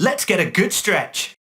Let's get a good stretch.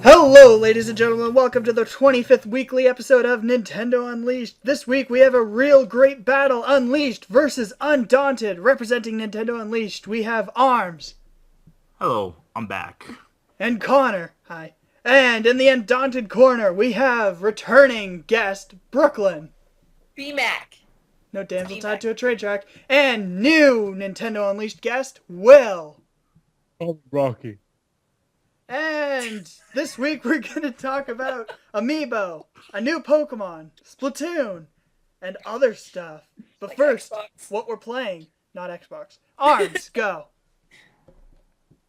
Hello, ladies and gentlemen. Welcome to the 25th weekly episode of Nintendo Unleashed. This week we have a real great battle, Unleashed versus Undaunted. Representing Nintendo Unleashed, we have Arms. Hello, I'm back. And Connor. Hi. And in the Undaunted corner, we have returning guest, Brooklyn. B-Mac. No damsel tied to a trade track. And new Nintendo Unleashed guest, Will. I'm Rocky. And this week we're going to talk about amiibo, a new Pokemon, Splatoon, and other stuff. But Like first, Xbox. what we're playing, not Xbox. Arms, go.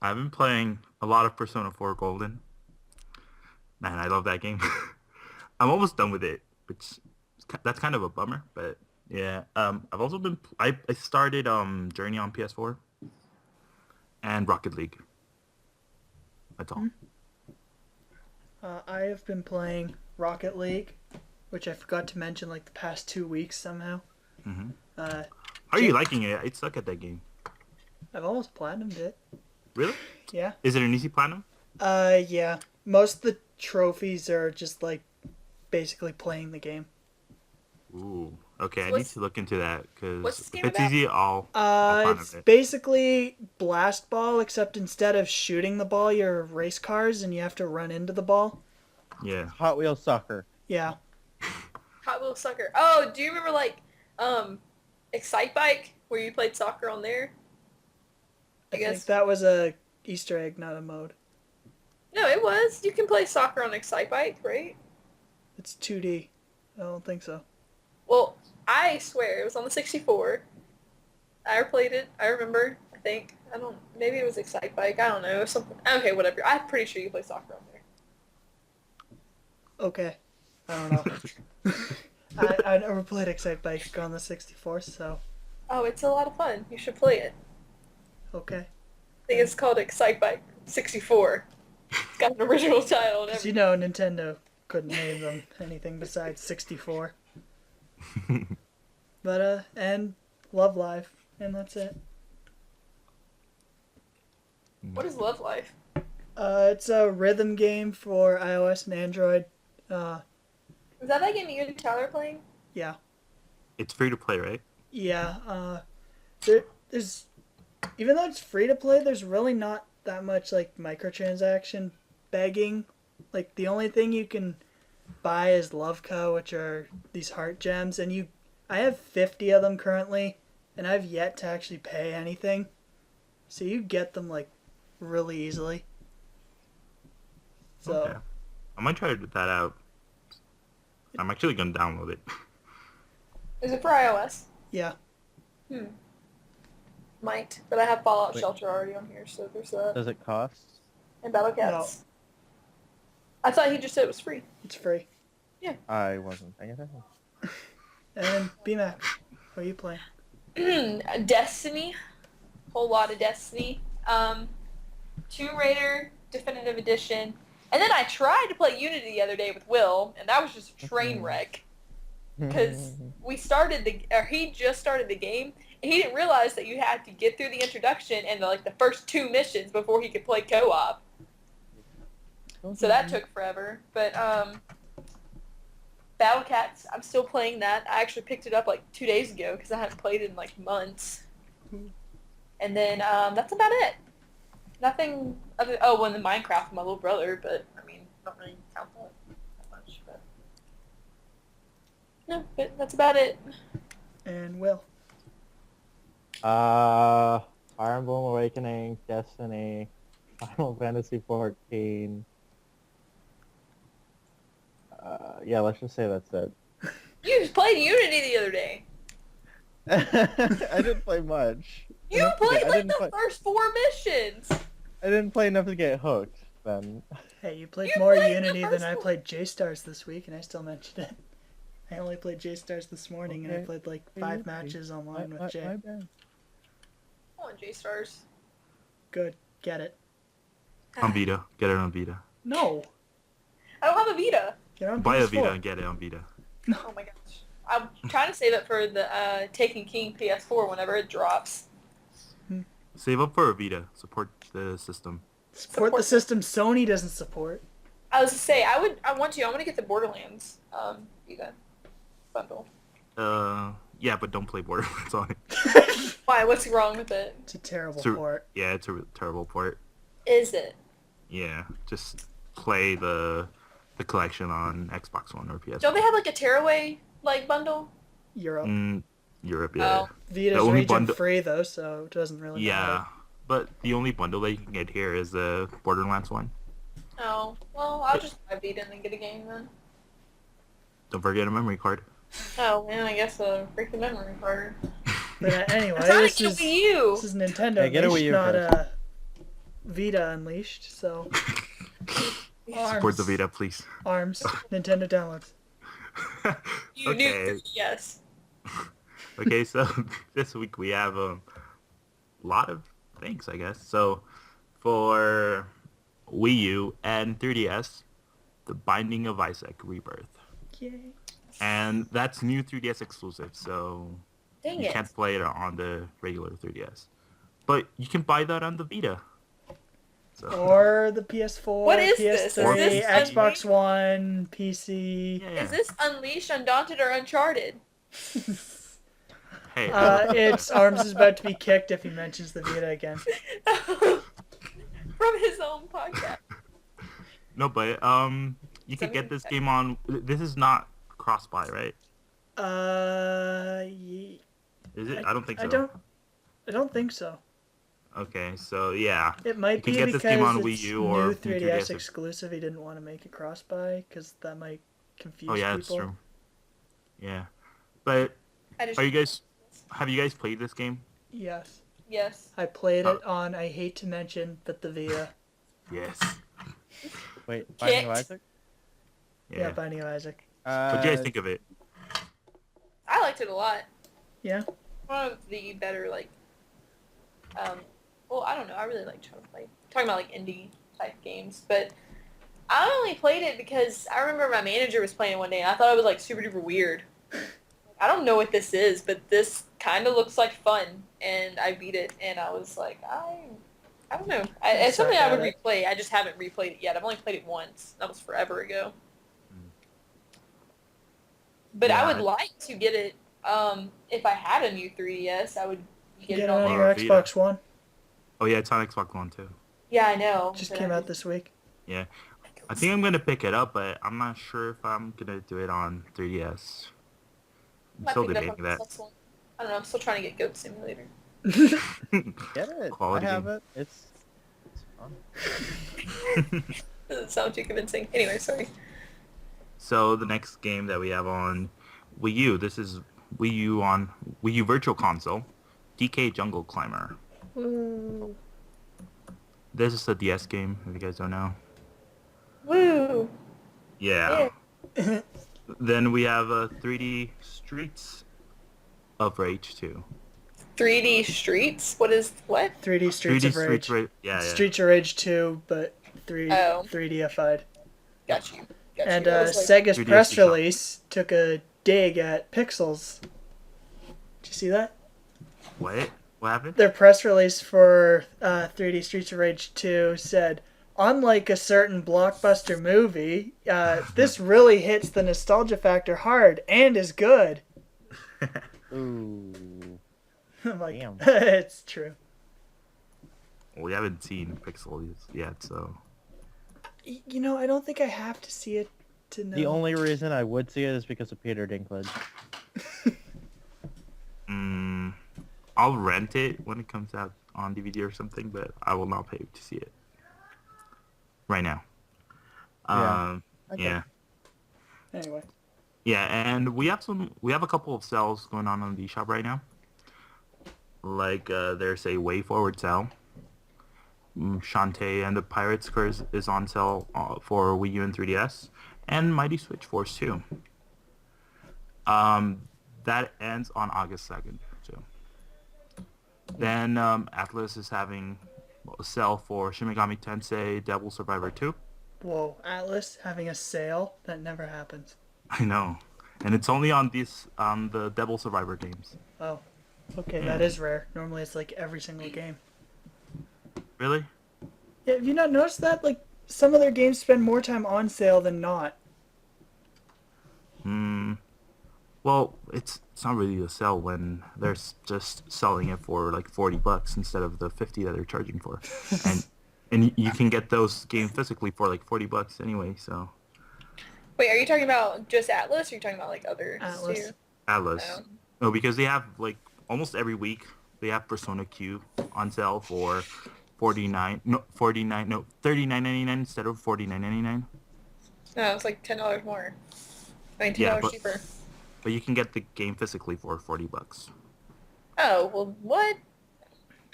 I've been playing a lot of Persona 4 Golden. Man, I love that game. I'm almost done with it, which that's kind of a bummer, but yeah. I've also been I started Journey on PS4 and Rocket League. That's all. I have been playing Rocket League, which I forgot to mention like the past 2 weeks somehow. Mm-hmm. Uh, How are you liking it? I suck at that game. I've almost platinumed it. Really? Yeah. Is it an easy platinum? Yeah. Most of the trophies are just like basically playing the game. Ooh. Okay, I need What's- to look into that what's because this if game it's about? easy, I'll fine It's with it. basically blast ball, except instead of shooting the ball, you're race cars and you have to run into the ball. Yeah. Hot Wheels Soccer. Yeah. Hot Wheels Soccer. Oh, do you remember Excite Bike where you played soccer on there? I think that was a Easter egg, not a mode. No, it was. You can play soccer on Excite Bike, right? It's 2D. I don't think so. Well, I swear it was on the 64. I played it. I remember. I think. Maybe it was Excite Bike. I don't know. Something. Okay, whatever. I'm pretty sure you play soccer on there. Okay. I don't know. I never played Excite Bike on the 64, so Oh, it's a lot of fun. You should play it. okay. I think it's called Excite Bike 64. It's got an original title and Because everything. you know Nintendo couldn't name them anything besides 64. But, and Love Live, and that's it. What is Love Life? It's a rhythm game for iOS and Android. Is that game you and Tyler playing? Yeah. It's free to play, right? Yeah, there's, even though it's free to play, there's really not that much, like, microtransaction begging. Like, the only thing you can buy is Love Co., which are these heart gems, and I have 50 of them currently, and I've yet to actually pay anything. So you get them, like, really easily. So, Okay. I might try to do that out. I'm actually going to download it. Is it for iOS? yeah. Might, but I have Fallout Wait. Shelter already on here, so there's that. Does it cost? And Battle Cats. I thought he just said it was free. It's free. I wasn't paying attention. And BMAC, what are you playing? Destiny. Whole lot of Destiny. Tomb Raider Definitive Edition. And then I tried to play Unity the other day with Will, and that was just a train wreck. Because he just started the game, and he didn't realize that you had to get through the introduction and the first 2 missions before he could play co-op. So that took forever. But Battle Cats, I'm still playing that. I actually picked it up 2 days ago because I haven't played it in months. And then that's about it. Nothing other. Oh, and the Minecraft with my little brother, but I mean, don't really count that much. But no, but that's about it. And Will. Fire Emblem Awakening, Destiny, Final Fantasy 14. Yeah, let's just say that's it. You just played Unity the other day. I didn't play much. You played I like didn't the play- first 4 missions. I didn't play enough to get hooked. Then Hey, you played You more played the Unity than first I one. played J-Stars this week, and I still mentioned it. I only played J-Stars this morning, and I Okay. played like Hey, 5 Unity. matches online with my Jay. bad. Come on, J-Stars. Good, get it. On Vita. Get it on Vita. No, I don't have a Vita. get on Buy a Vita PS4. and get it on Vita. Oh my gosh. I'm trying to save it for the Taken King PS4 whenever it drops. Save up for a Vita. Support the system. Support the system Sony doesn't support. I was to say I want to get the Borderlands Vita bundle. Yeah, but don't play Borderlands on it. Why? What's wrong with it? It's a terrible It's a- port. Yeah, it's a terrible port. Is it? Yeah, just play the collection on Xbox One or PS. Don't they have like a tearaway like bundle? Europe. Europe, yeah. Oh. Vita's only region bundle- free though, so it doesn't really Yeah, matter. but the only bundle that you can get here is the Borderlands one. Oh. Well, I'll just buy Vita and then get a game then. Don't forget a memory card. Oh man, I guess a freaking memory card. But anyway, I'm trying this to get is a Wii U. this is Nintendo Yeah, get a Wii Unleashed, U not first. Vita Unleashed. So Support the Vita, please. arms, Nintendo downloads. You knew Okay. yes. Okay, so this week we have a lot of things, I guess. So for Wii U and 3DS, The Binding of Isaac Rebirth. Yay! And that's new 3DS exclusive, so Dang you it. can't play it on the regular 3DS. But you can buy that on the Vita. So, Or the PS4, What is PS3, this? Is this Xbox One, PC. yeah. Is this Unleashed, Undaunted, or Uncharted? Hey, It's Arms is about to be kicked if he mentions the Vita again. From his own podcast. no, but you could get this game on. This is not cross-buy, right? Ye- Is it? I don't think so. I don't think so. Okay, so yeah. It might You can be get because this game on it's Wii U or new new 3DS 3DS. exclusive. He didn't want to make it cross-buy because that might confuse Oh yeah, people. that's true. Yeah, but I just are you guys? Have you guys played this game? Yes, Yes. I played Oh. it on. I hate to mention, but the Vita. Yes. Wait, Binding of Kicked. Isaac? Yeah, Binding of Isaac. What do you guys think of it? I liked it a lot. Yeah. One of the better well, I don't know. I really like trying to play. Talking about like indie type games, but I only played it because I remember my manager was playing it one day, and I thought it was like super duper weird. I don't know what this is, but this kind of looks like fun, and I beat it, and I was like, I don't know. It's something I would Suck at it. replay. I just haven't replayed it yet. I've only played it once. That was forever ago. But I Yeah, would like to get it. If I had a new 3DS, I would get Get it it on on there. your Or Vita. Xbox One. Oh yeah, it's on Xbox One too. Yeah, I know. Just but came I out this week. I think I'm gonna pick it up, but I'm not sure if I'm gonna do it on 3DS. I'm might still pick it up debating on that. Xbox One. I don't know. I'm still trying to get Goat Simulator. Get it. Quality I have game. it. It's fun. Doesn't sound too convincing. Anyway, sorry. So the next game that we have on Wii U, this is Wii U on Wii U Virtual Console, DK Jungle Climber. Woo. This is a DS game, if you guys don't know. Woo! Yeah. Then we have 3D Streets of Rage 2. 3D Streets? What is what? 3D Streets 3D of Rage. Streets Rage. Yeah, yeah. Streets of Rage 2, but 3D-ified. Got you. And I was like, Sega's 3D press shop. release took a dig at Pixels. Did you see that? What? What happened? Their press release for 3D Streets of Rage 2 said, unlike a certain blockbuster movie, this really hits the nostalgia factor hard and is good. Ooh. I'm like, Damn. it's true. We haven't seen Pixel yet, so... You know, I don't think I have to see it to know. The only reason I would see it is because of Peter Dinklage. I'll rent it when it comes out on DVD or something, but I will not pay to see it right now. Yeah. Okay. Yeah. Anyway. Yeah, and we have a couple of sales going on the eShop right now. Like there's a Way Forward sale, Shantae and the Pirates Curse is on sale for Wii U and 3DS, and Mighty Switch Force 2. That ends on August 2nd. So then Atlas is having a sale for Shin Megami Tensei Devil Survivor 2. Whoa, Atlas having a sale? That never happens. I know, and it's only on the Devil Survivor games. Oh, okay, that is rare. Normally it's like every single game. Really? Yeah, have you not noticed that? Like, some of their games spend more time on sale than not. Well, it's not really a sale when they're just selling it for like $40 instead of the 50 that they're charging for, and you can get those games physically for like $40 anyway. So Wait, are you talking about just Atlas, or are you talking about like others Atlas. too? Atlas, Oh. no, because they have like almost every week they have Persona Q on sale for $39.99 instead of $49.99. No, it's like $10 more. I mean, $10 Yeah, but cheaper. you can get the game physically for $40. Oh, well, what?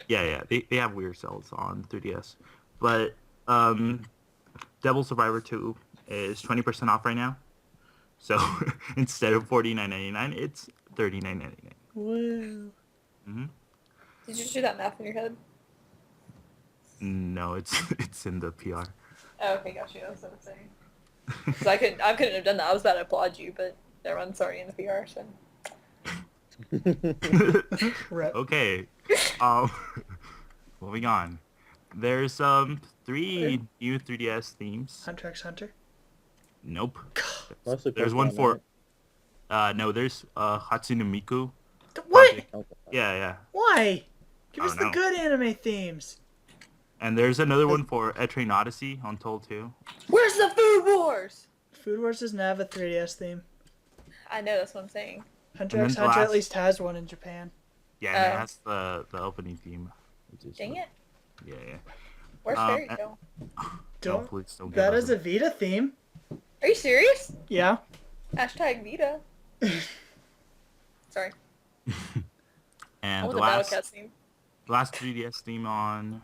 Yeah, they have weird sales on 3DS, but Devil Survivor 2 is 20% off right now. So instead of $49.99, it's $39.99. Woo. Did you just do that math in your head? No, it's in the PR. Oh, okay, got you. That's what I'm saying. Because I couldn't have done that. I was about to applaud you, but never mind. It's already in the PR, so. Rip. Okay. Moving on. There's 3 new 3DS themes. Hunter x Hunter? Nope. Mostly There's one Pokemon, for right? no, there's Hatsune Miku. What? Project. Okay. Yeah. Why? Give I us don't the know. good anime themes. And there's another one for Etrian Odyssey on Toll 2. Where's the Food Wars? Food Wars doesn't have a 3DS theme. I know, that's what I'm saying. Hunter And x then the Hunter at last- least has one in Japan. Yeah, and it Oh. has the opening theme. Which is Dang it. Yeah. Where's Fairy Tail? No, Don't. please don't. That give is us a Vita theme. Are you serious? Yeah. Hashtag Vita. Sorry. I And want the the Battle last Cat theme. 3DS theme on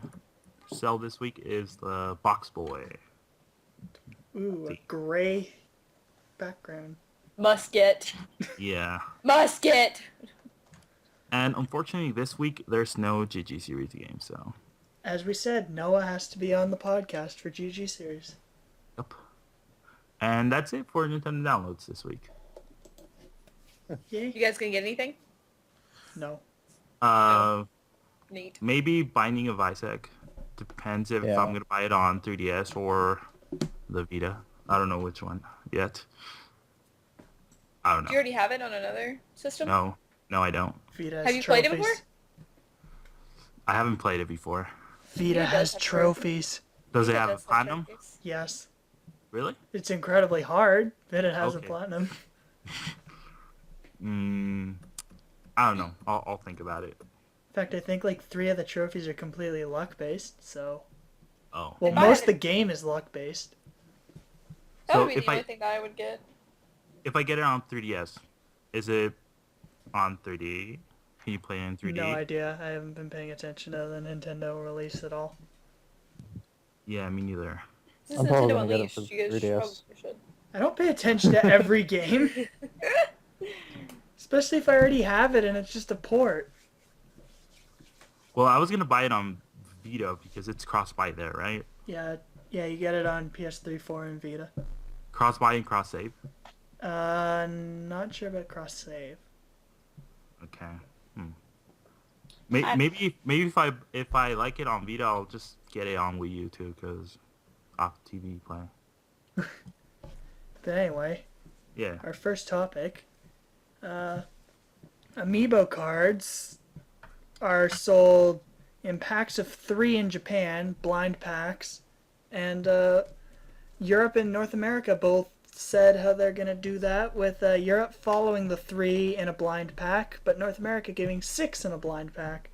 sale this week is the Box Boy. Ooh, a gray background. Musket. Yeah. Musket! And unfortunately, this week there's no GG series game. So. As we said, Noah has to be on the podcast for GG Series. Yep. And that's it for Nintendo downloads this week. Yay. You guys gonna get anything? No. Neat. Maybe Binding of Isaac. Depends if Yeah. I'm gonna buy it on 3DS or the Vita. I don't know which one yet. I don't Do know. you already have it on another system? No, I don't. Vita has Have you played it trophies. before? I haven't played it before. Vita Vita has does have trophies. Does it Vita have a does platinum? trophies. Yes. Really? It's incredibly hard, but it has a Okay. platinum. I don't know. I'll think about it. In fact, I think like 3 of the trophies are completely luck-based, so... Oh. Well, If I most had of the game is luck-based. That So would be if the I- only thing that I would get. If I get it on 3DS, is it on 3D? Can you play it in 3D? No idea. I haven't been paying attention to the Nintendo release at all. Yeah, me neither. This is I'm probably Nintendo gonna get it Unleashed. for You guys 3DS. probably should. I don't pay attention to every game. Especially if I already have it and it's just a port. Well, I was gonna buy it on Vita because it's cross-buy there, right? Yeah, you get it on PS3, 4, and Vita. Cross-buy and cross-save. Not sure about cross-save. Okay. I- Maybe if I like it on Vita, I'll just get it on Wii U too, cause off TV play. But anyway, Yeah. our first topic. Amiibo cards are sold in packs of 3 in Japan, blind packs, and Europe and North America both said how they're going to do that, with Europe following the 3 in a blind pack, but North America giving 6 in a blind pack.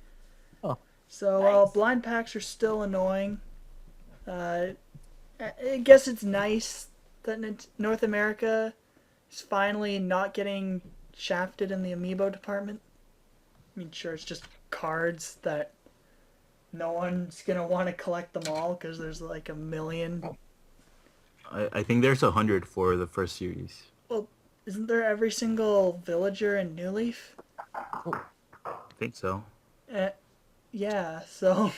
Oh. So Nice. blind packs are still annoying. I guess it's nice that North America is finally not getting shafted in the amiibo department. I mean, sure, it's just cards that no one's gonna want to collect them all because there's like a million. I think there's 100 for the first series. Well, isn't there every single villager in New Leaf? I think so. Eh, yeah, so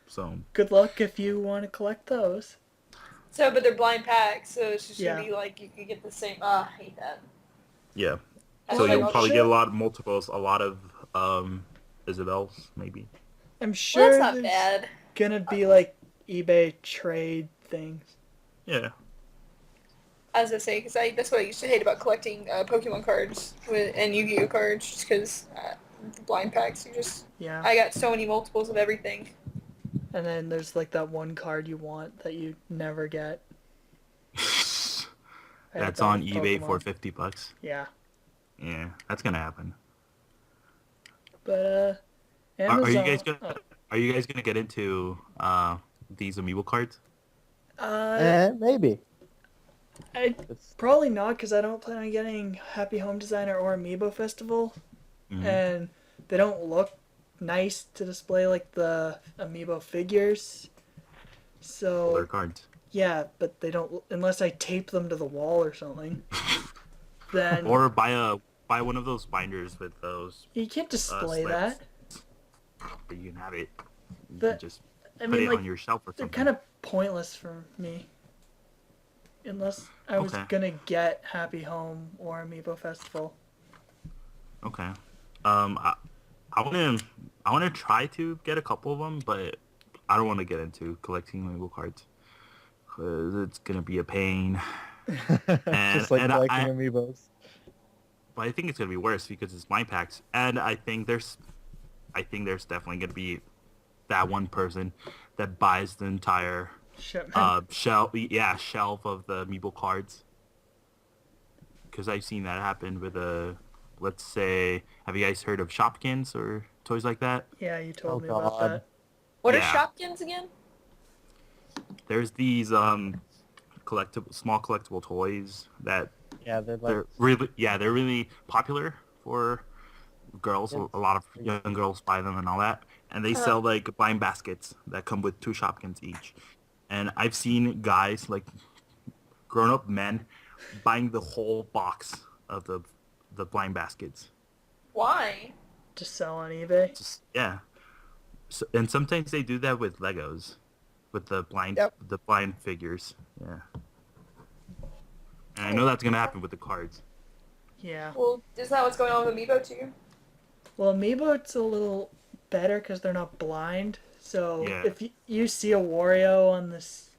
So good luck if you want to collect those. So, but they're blind packs, so it's just Yeah. gonna be like you could get the same. I hate that. yeah. That's So like, you'll oh, probably shit. get a lot of multiples, a lot of Isabels maybe. I'm Well, sure that's not there's bad. gonna be like eBay trade things. Yeah. As I say, because that's what I used to hate about collecting Pokemon cards and Yu-Gi-Oh cards, just because the blind packs. Yeah. I got so many multiples of everything. And then there's like that one card you want that you never get. I had That's that on with eBay Pokemon. for $50. Yeah. Yeah, that's gonna happen. But Are Amazon. you guys gonna Are you guys gonna get into these amiibo cards? Maybe. I It's, probably not because I don't plan on getting Happy Home Designer or Amiibo Festival, Mhm. and they don't look nice to display like the Amiibo figures. Older So cards. yeah, but they don't unless I tape them to the wall or something. Then Or buy one of those binders with those you can't display slips. that. But you can have it. You But can just I put mean, it like on your shelf or they're something. kind of pointless for me. Unless I was Okay. gonna get Happy Home or Amiibo Festival. Okay. I wanna try to get a couple of them, but I don't want to get into collecting amiibo cards because it's gonna be a pain. just like and collecting I amiibos. but I think it's gonna be worse because it's blind packs, and I think there's definitely gonna be that one person that buys the entire Shipment. shelf of the amiibo cards. Because I've seen that happen with let's say, have you guys heard of Shopkins or toys like that? Yeah, you told Oh me about God. that. What Yeah. are Shopkins again? There's these small collectible toys that Yeah, they're like they're really popular for girls. It's- A lot of young girls buy them and all that, and they sell like blind baskets that come with 2 Shopkins each. And I've seen guys, like grown-up men, buying the whole box of the blind baskets. Why? To sell on eBay. Just yeah. So, and sometimes they do that with Legos, with the blind figures. Yeah. And I know that's gonna happen with the cards. Yeah. Well, isn't that what's going on with Amiibo too? Well, Amiibo it's a little better because they're not blind. So Yeah. if you see a Wario on this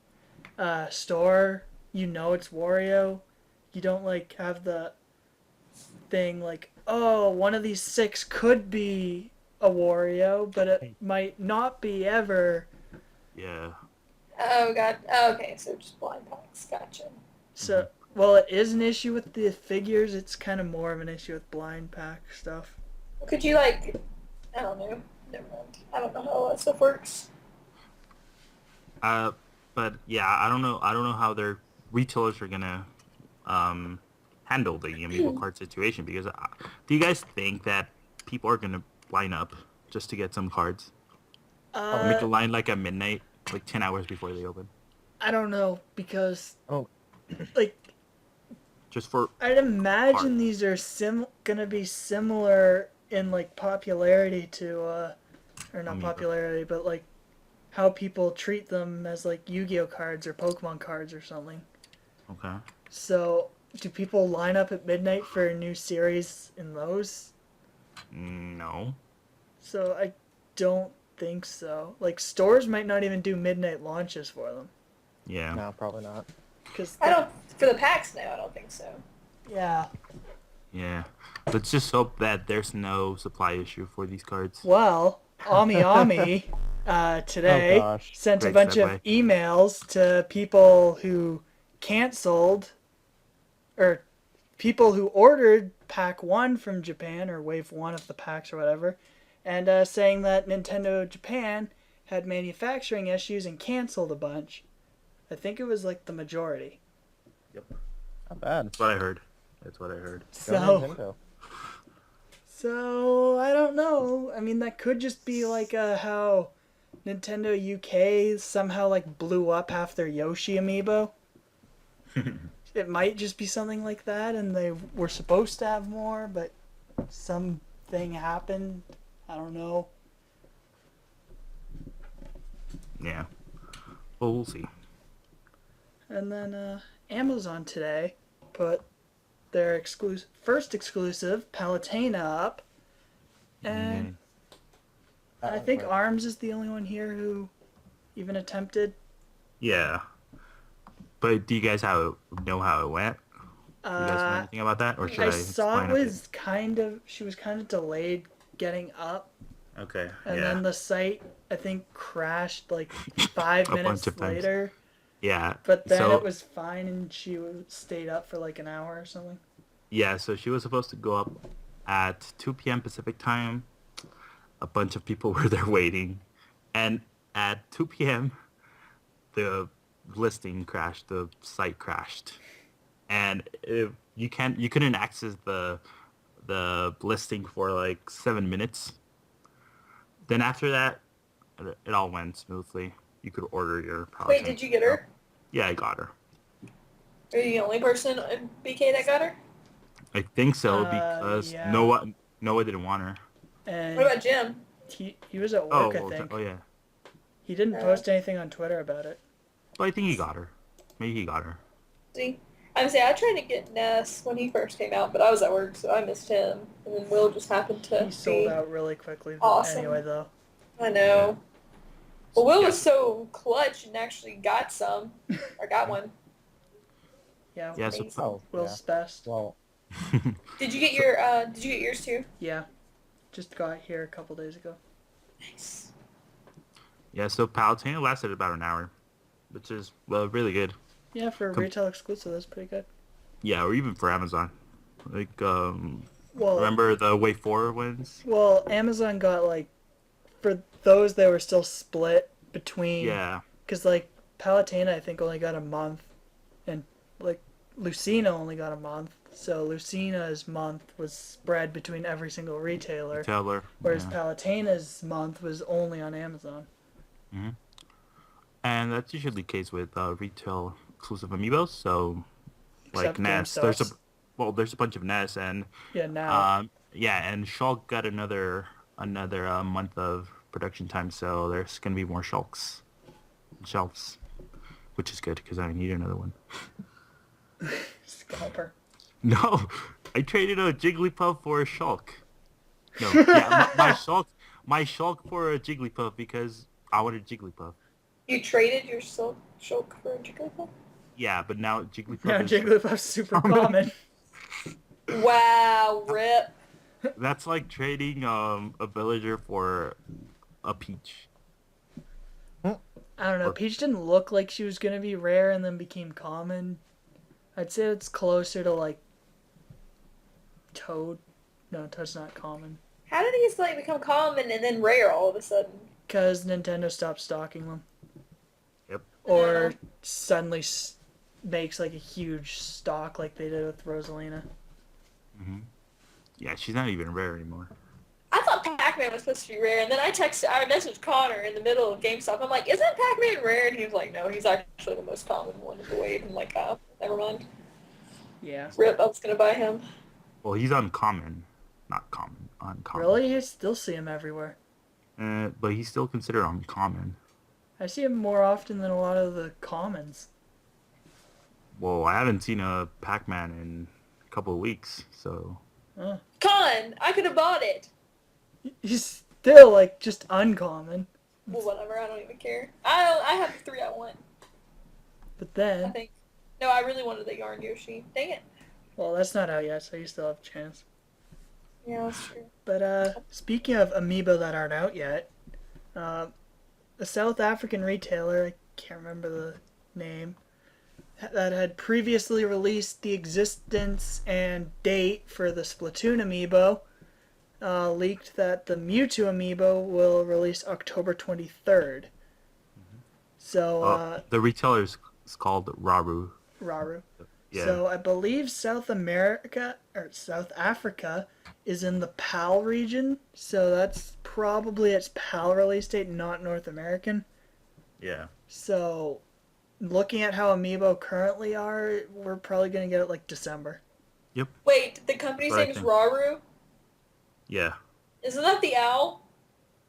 store, you know it's Wario. You don't like have the thing like, oh, one of these 6 could be a Wario, but it might not be ever. Yeah. Oh god. Oh, okay, so just blind packs. Gotcha. So, well, it is an issue with the figures. It's kind of more of an issue with blind pack stuff. Could you like? I don't know. Never mind. I don't know how all that stuff works. But yeah, I don't know how their retailers are gonna handle the amiibo card situation because do you guys think that people are gonna line up just to get some cards? Make a line like at midnight, like 10 hours before they open, I don't know because, Oh. like, just for I'd imagine Hard. these are gonna be similar in like popularity to or not Amiibo. popularity, but like how people treat them as like Yu-Gi-Oh cards or Pokemon cards or something. okay. So, do people line up at midnight for a new series in those? No. So, I don't think so. Like stores might not even do midnight launches for them. Yeah. No, probably not. Cuz I don't. For the packs, no, I don't think so. yeah. Yeah. Let's just hope that there's no supply issue for these cards. Well, Ami today Oh, gosh. sent a Great bunch segue. of emails to people who canceled or people who ordered pack 1 from Japan or wave 1 of the packs or whatever and saying that Nintendo Japan had manufacturing issues and canceled a bunch. I think it was like the majority. Not bad. That's what I heard. Go So Nintendo. So I don't know. I mean, that could just be like how Nintendo UK somehow like blew up half their Yoshi amiibo. It might just be something like that, and they were supposed to have more, but something happened. I don't know. Yeah. Well, we'll see. And then Amazon today put their first exclusive Palutena up, and I think Arms is the only one here who even attempted. Yeah. But do you guys know how it went? Do you guys know anything about that, or should I saw explain it was she was kind of delayed getting up, Okay. and yeah. then the site I think crashed like 5 A bunch minutes of times. later. Yeah. But then so, it was fine, and she stayed up for like an hour or something. Yeah, so she was supposed to go up at 2 p.m. Pacific time. A bunch of people were there waiting, and at 2 p.m. the listing crashed. The site crashed, and you couldn't access the listing for like 7 minutes. Then after that, it all went smoothly. You could order your Palutena. Wait, did you get her? Yeah, I got her. Are you the only person in BK that got her? I think so because yeah. Noah didn't want her. And What about Jim? he was at work, I think. Oh yeah. He didn't post anything on Twitter about it. But I think he got her. Maybe he got her. See, I tried to get Ness when he first came out, but I was at work, so I missed him. And then Will just happened to He sold out really quickly. Awesome. Anyway, though. I know. Well, Will was so clutch and actually got some, or got one. Yeah. Yeah. Amazing. So, Will's best. Well, Did you get yours too? Yeah. Just got here a couple days ago. Nice. yeah. So Palutena lasted about an hour, which is really good. Yeah, for retail exclusive, that's pretty good. Yeah, or even for Amazon. Like Well, remember the Wave 4 wins? Well, Amazon got like for those that were still split between. Yeah. Because like Palutena, I think only got a month, and like Lucina only got a month. So Lucina's month was spread between every single retailer, whereas yeah. Palutena's month was only on Amazon. Mm-hmm. And that's usually the case with retail exclusive amiibos. So, like Except Ness, GameStops. there's a bunch of Ness, and now. And Shulk got another month of production time, so there's gonna be more shelves, which is good because I need another one. Scalper. No, I traded a Jigglypuff for a Shulk. No, yeah, my Shulk for a Jigglypuff because I wanted Jigglypuff. You traded your Shulk for a Jigglypuff? Yeah, but now Jigglypuff. Now Jigglypuff's super common. Wow, rip. That's like trading a villager for a Peach. I don't know. Peach didn't look like she was gonna be rare and then became common. I'd say it's closer to like Toad. No, Toad's not common. How did he like become common and then rare all of a sudden? Because Nintendo stopped stocking them. Yep. Or suddenly makes like a huge stock like they did with Rosalina. Mm-hmm. Yeah, she's not even rare anymore. I thought Pac-Man was supposed to be rare, and then I messaged Connor in the middle of GameStop. I'm like, isn't Pac-Man rare? And he was like, no, he's actually the most common one of the wave. I'm like, oh, never mind. Yeah. Rip, I was going to buy him. Well, he's uncommon. Not common. Uncommon. Really? I still see him everywhere. But he's still considered uncommon. I see him more often than a lot of the commons. Well, I haven't seen a Pac-Man in a couple of weeks, so... Con! I could have bought it! He's still, like, just uncommon. Well, whatever. I don't even care. I have the 3 I want. But I then... think. No, I really wanted the Yarn Yoshi. Dang it. Well, that's not out yet, so you still have a chance. Yeah, that's true. But, speaking of amiibo that aren't out yet, a South African retailer, I can't remember the name, that had previously released the existence and date for the Splatoon amiibo, leaked that the Mewtwo amiibo will release October 23rd. Mm-hmm. So, the retailer is called Raru. Raru. Yeah. Yeah. So I believe South Africa is in the PAL region. So that's probably its PAL release date, not North American. Yeah. So looking at how Amiibo currently are, we're probably going to get it like December. Yep. Wait, the company's What I name is think. Raru? Yeah. Isn't that the owl?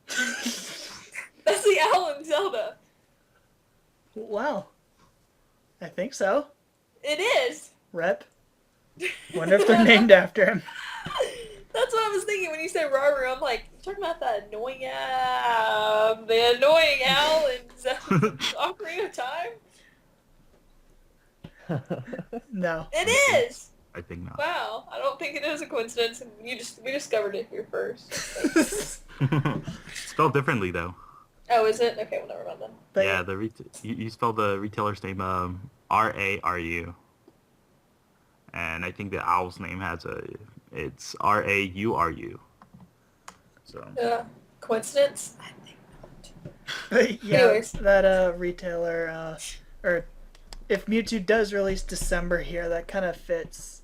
That's the owl in Zelda. Wow. I think so. It is. Rep. Wonder if they're named after him. That's what I was thinking when you said Raru. I'm like, you're talking about that annoying owl, the annoying owl in Zelda Ocarina of Time? No. It is. I think not. Wow, I don't think it is a coincidence. And we discovered it here first. Spelled differently though. Oh, is it? Okay, well, never mind then. But Yeah, you spell the retailer's name Raru, and I think the owl's name it's Rauru. So Coincidence? I think not. But yeah, Anyways. that retailer, or if Mewtwo does release December here, that kind of fits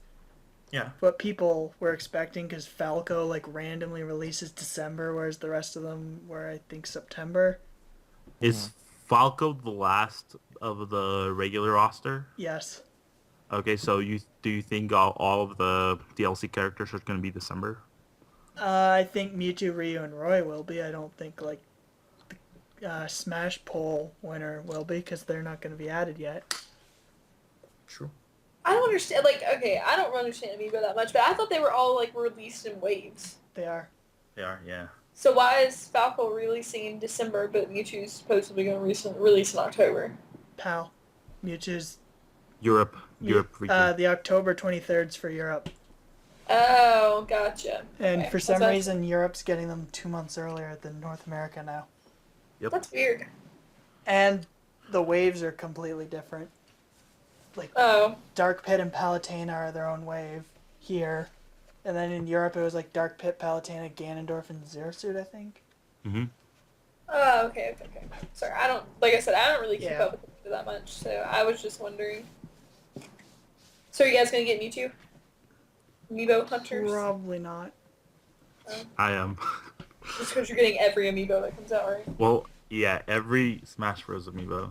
yeah, what people were expecting, because Falco like randomly releases December, whereas the rest of them were, I think, September. is Falco the last of the regular roster? Yes. Okay, so do you think all of the DLC characters are going to be December? I think Mewtwo, Ryu, and Roy will be. I don't think like the Smash Poll winner will be, because they're not going to be added yet. True. I don't understand. Like, okay, I don't understand Amiibo that much, but I thought they were all like released in waves. They are. They are, yeah. So why is Falco releasing in December, but Mewtwo's supposedly going to release in October? PAL. Mewtwo's Europe region. the October 23rd's for Europe. Oh, gotcha. And Okay. for some That's- reason, Europe's getting them 2 months earlier than North America now. Yep. That's weird. And the waves are completely different. Like, Oh. Dark Pit and Palutena are their own wave here. And then in Europe, it was like Dark Pit, Palutena, Ganondorf, and Xerasuit, I think. Mm-hmm. Oh, okay. Sorry, like I said, I don't really keep Yeah. up with it that much, so I was just wondering. So are you guys going to get Mewtwo? Amiibo hunters? Probably not. I am. Just because you're getting every Amiibo that comes out, right? Well, yeah, every Smash Bros. Amiibo.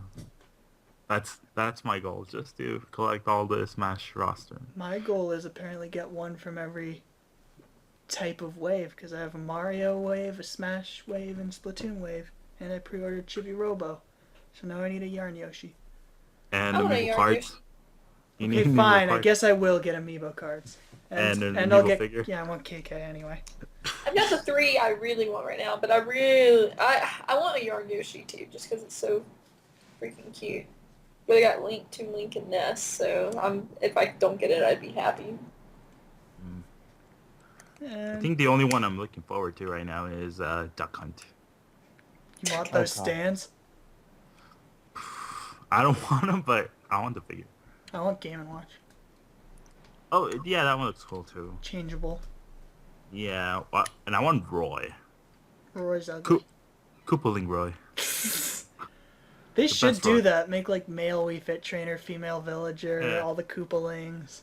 That's my goal, just to collect all the Smash roster. My goal is apparently get one from every type of wave, because I have a Mario wave, a Smash wave, and Splatoon wave. And I pre-ordered Chibi Robo. So now I need a Yarn Yoshi. And I want a Amiibo Yarn cards. Yoshi. You Okay, Amiibo fine. I cards. guess I will get Amiibo cards. And an I'll Amiibo get figure. Yeah, I want KK anyway. I've got the 3 I really want right now, but I want a Yarn Yoshi too, just because it's so freaking cute. But I got Link and Ness, so if I don't get it, I'd be happy. I And think the only one I'm looking forward to right now is Duck Hunt. you want Oh, those God. stands? I don't want them, but I want the figure. I want Game & Watch. Oh, yeah, that one looks cool too. Changeable. Yeah, and I want Roy. Roy's ugly. Koopaling Roy. They the should best do Roy. that. Make like male Wii Fit Trainer, female Villager, Yeah. all the Koopalings.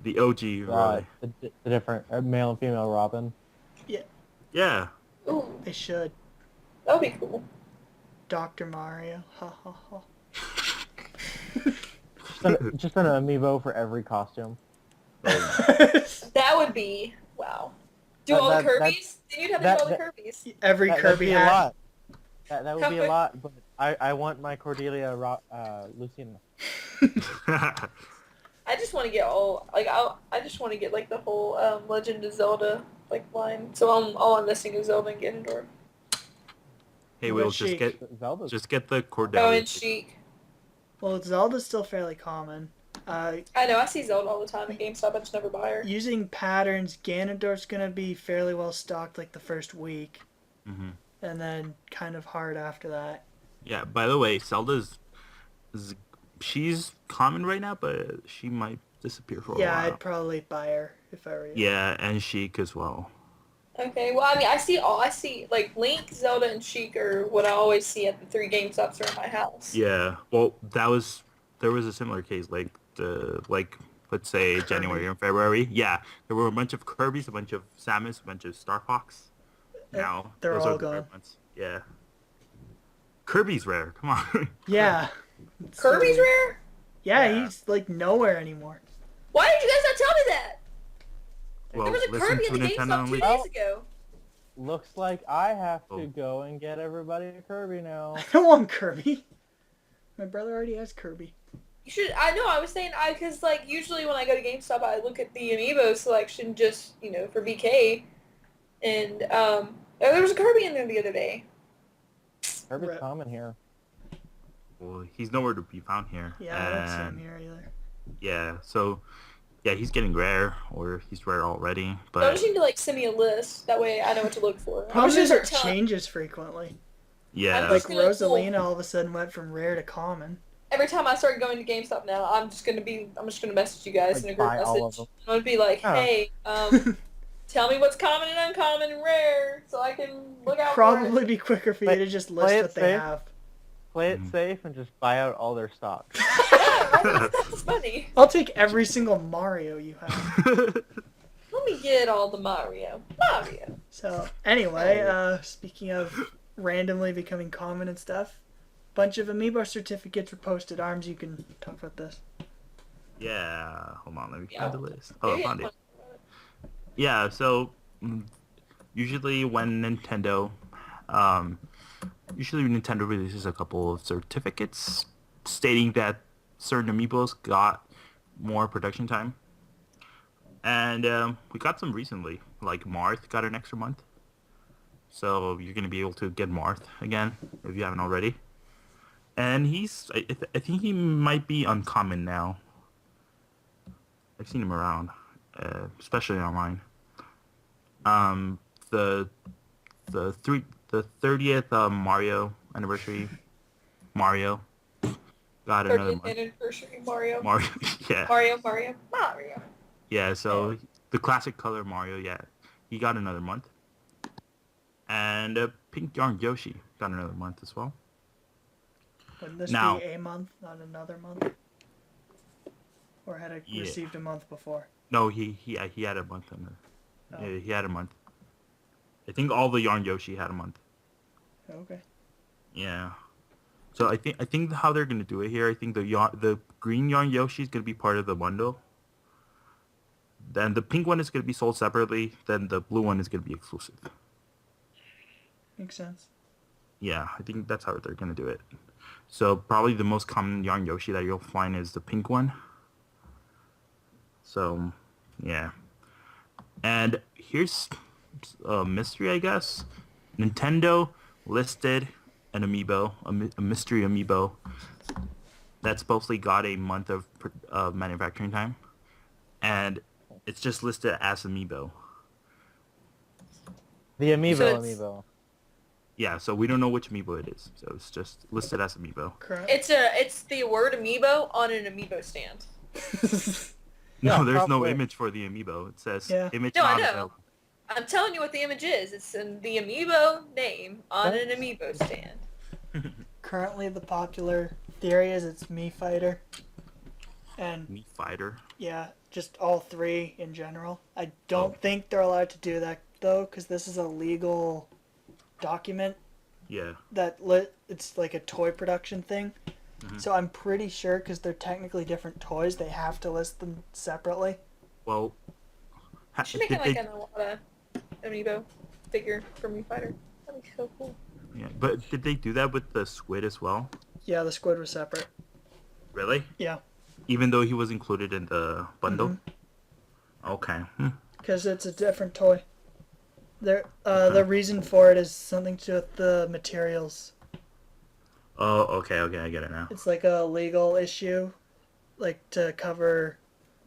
The OG Roy. The different male and female Robin. Yeah. Ooh, They should. that would be cool. Dr. Mario. Ha ha ha. Just an amiibo for every costume. That would be, wow. Do all the That- Kirby's? Then you'd have to do all the Kirby's. Every That'd Kirby be a hat. lot. That would How be a quick- lot, but I want my Cordelia Lucina. I just want to get I just want to get like the whole Legend of Zelda like line. So all I'm missing is Zelda and Ganondorf. Hey, What Will, Sheik? Zelda's the Oh, Cordelia. and Sheik. Well, Zelda's still fairly common. I know, I see Zelda all the time at GameStop. I just never buy her. Using patterns, Ganondorf's gonna be fairly well stocked like the first week, Mm-hmm. and then kind of hard after that. Yeah, by the way, she's common right now, but she might disappear for a Yeah, while. I'd probably buy her if I were you. Yeah, and Sheik as well. Okay, well, I mean, I see like Link, Zelda, and Sheik are what I always see at the 3 GameStops around my house. Yeah, well, there was a similar case, like let's say Kirby. January or February. Yeah, there were a bunch of Kirby's, a bunch of Samus, a bunch of Star Fox. Now They're those all are the rare gone. ones. Yeah. Kirby's rare. Come on. Yeah. It's so Kirby's weird. rare? Yeah, Yeah. he's like nowhere anymore. Why did you guys not tell me that? Well, There was a listen Kirby to in the Nintendo GameStop 2 only. days ago. Looks like I have Oh. to go and get everybody a Kirby now. I don't want Kirby. My brother already has Kirby. You should. I know. I was saying because like usually when I go to GameStop, I look at the amiibo selection just for BK, and there was a Kirby in there the other day. Kirby's Rip. common here. Well, he's nowhere to be found here. Yeah, I don't see him And, here either. yeah, so yeah, he's getting rare, or he's rare already. So I But just need to like send me a list. That way I know what to look for. I Problem was is just it start telling changes frequently. yeah, I'm Like just gonna pull- Rosalina all of a sudden went from rare to common. every time I start going to GameStop now, I'm just gonna message you guys Like, in a group buy all of message. them. I'm gonna be like, Oh. hey, tell me what's common and uncommon and rare, so I can look out for Probably it. be quicker for you Play- to just play list it what they safe. have. Play it safe and just buy out all their stock. Yeah, right? That's funny. I'll take every single Mario you have. Let me get all the Mario. So anyway, speaking of randomly becoming common and stuff, bunch of amiibo certificates were posted. Arms, you can talk about this. yeah. Hold on, let me Yeah. find the list. Oh, I Maybe found I'm it. Yeah, so usually when Nintendo, releases a couple of certificates stating that certain amiibos got more production time, and we got some recently. Like Marth got an extra month, so you're gonna be able to get Marth again if you haven't already. And I think he might be uncommon now. I've seen him around, especially online. The 30th Mario anniversary Mario got another 30th month. anniversary Mario. Mario, yeah, Mario. yeah. So the classic color Mario, yeah, he got another month. And Pink Yarn Yoshi got another month as well. Wouldn't this Now- be a month, not another month? Or had I Yeah. received a month before? No, he had a month on Oh. Yeah, he had a month. I think all the Yarn Yoshi had a month. Okay. Yeah. So I think how they're gonna do it here, I think the green Yarn Yoshi is gonna be part of the bundle. Then the pink one is gonna be sold separately. Then the blue one is gonna be exclusive. Makes sense. Yeah, I think that's how they're gonna do it. So probably the most common Yarn Yoshi that you'll find is the pink one. So, yeah. And here's a mystery, I guess. Nintendo listed an amiibo, a mystery amiibo that supposedly got a month of manufacturing time, and it's just listed as amiibo. The amiibo So it's- amiibo. Yeah, so we don't know which amiibo it is. So it's just listed as amiibo. Correct. It's the word amiibo on an amiibo stand. No, Yeah, there's no probably. image for the amiibo. It says Yeah. image No, I not know. available. I'm telling you what the image is. It's in the amiibo name on an amiibo stand. Currently, the popular theory is it's Mii Fighter. And Meat Fighter. yeah, just all three in general. I don't Oh. think they're allowed to do that though, because this is a legal document Yeah. that it's like a toy production thing. Mhm. So I'm pretty sure, because they're technically different toys, they have to list them separately. Well, Should make it like an amiibo figure for Mii Fighter. That'd be so cool. yeah, but did they do that with the squid as well? Yeah, the squid was separate. Really? Yeah. Even though he was included in the bundle? Mm-hmm. Okay. Because it's a different toy. The reason for it is something to do with the materials. Oh, okay, I get it now. It's like a legal issue, like to cover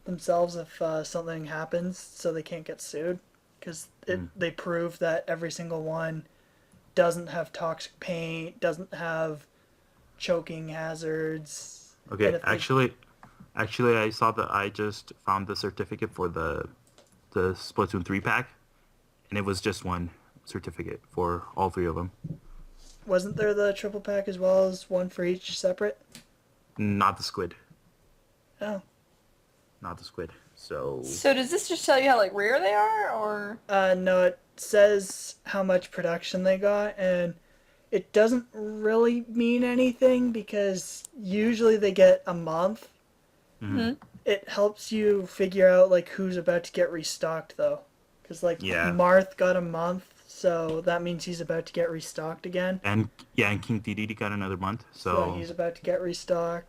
themselves if something happens, so they can't get sued. Because they prove that every single one doesn't have toxic paint, doesn't have choking hazards. Okay, And if they- actually, I saw that I just found the certificate for the Splatoon 3 pack, and it was just one certificate for all three of them. Wasn't there the triple pack as well as one for each separate? Not the squid. Oh. not the squid. So So does this just tell you how like rare they are, or? No, it says how much production they got, and it doesn't really mean anything because usually they get a month. mhm. It helps you figure out like who's about to get restocked though, because like Yeah. Marth got a month, so that means he's about to get restocked again. And King Dedede got another month. So So he's about to get restocked.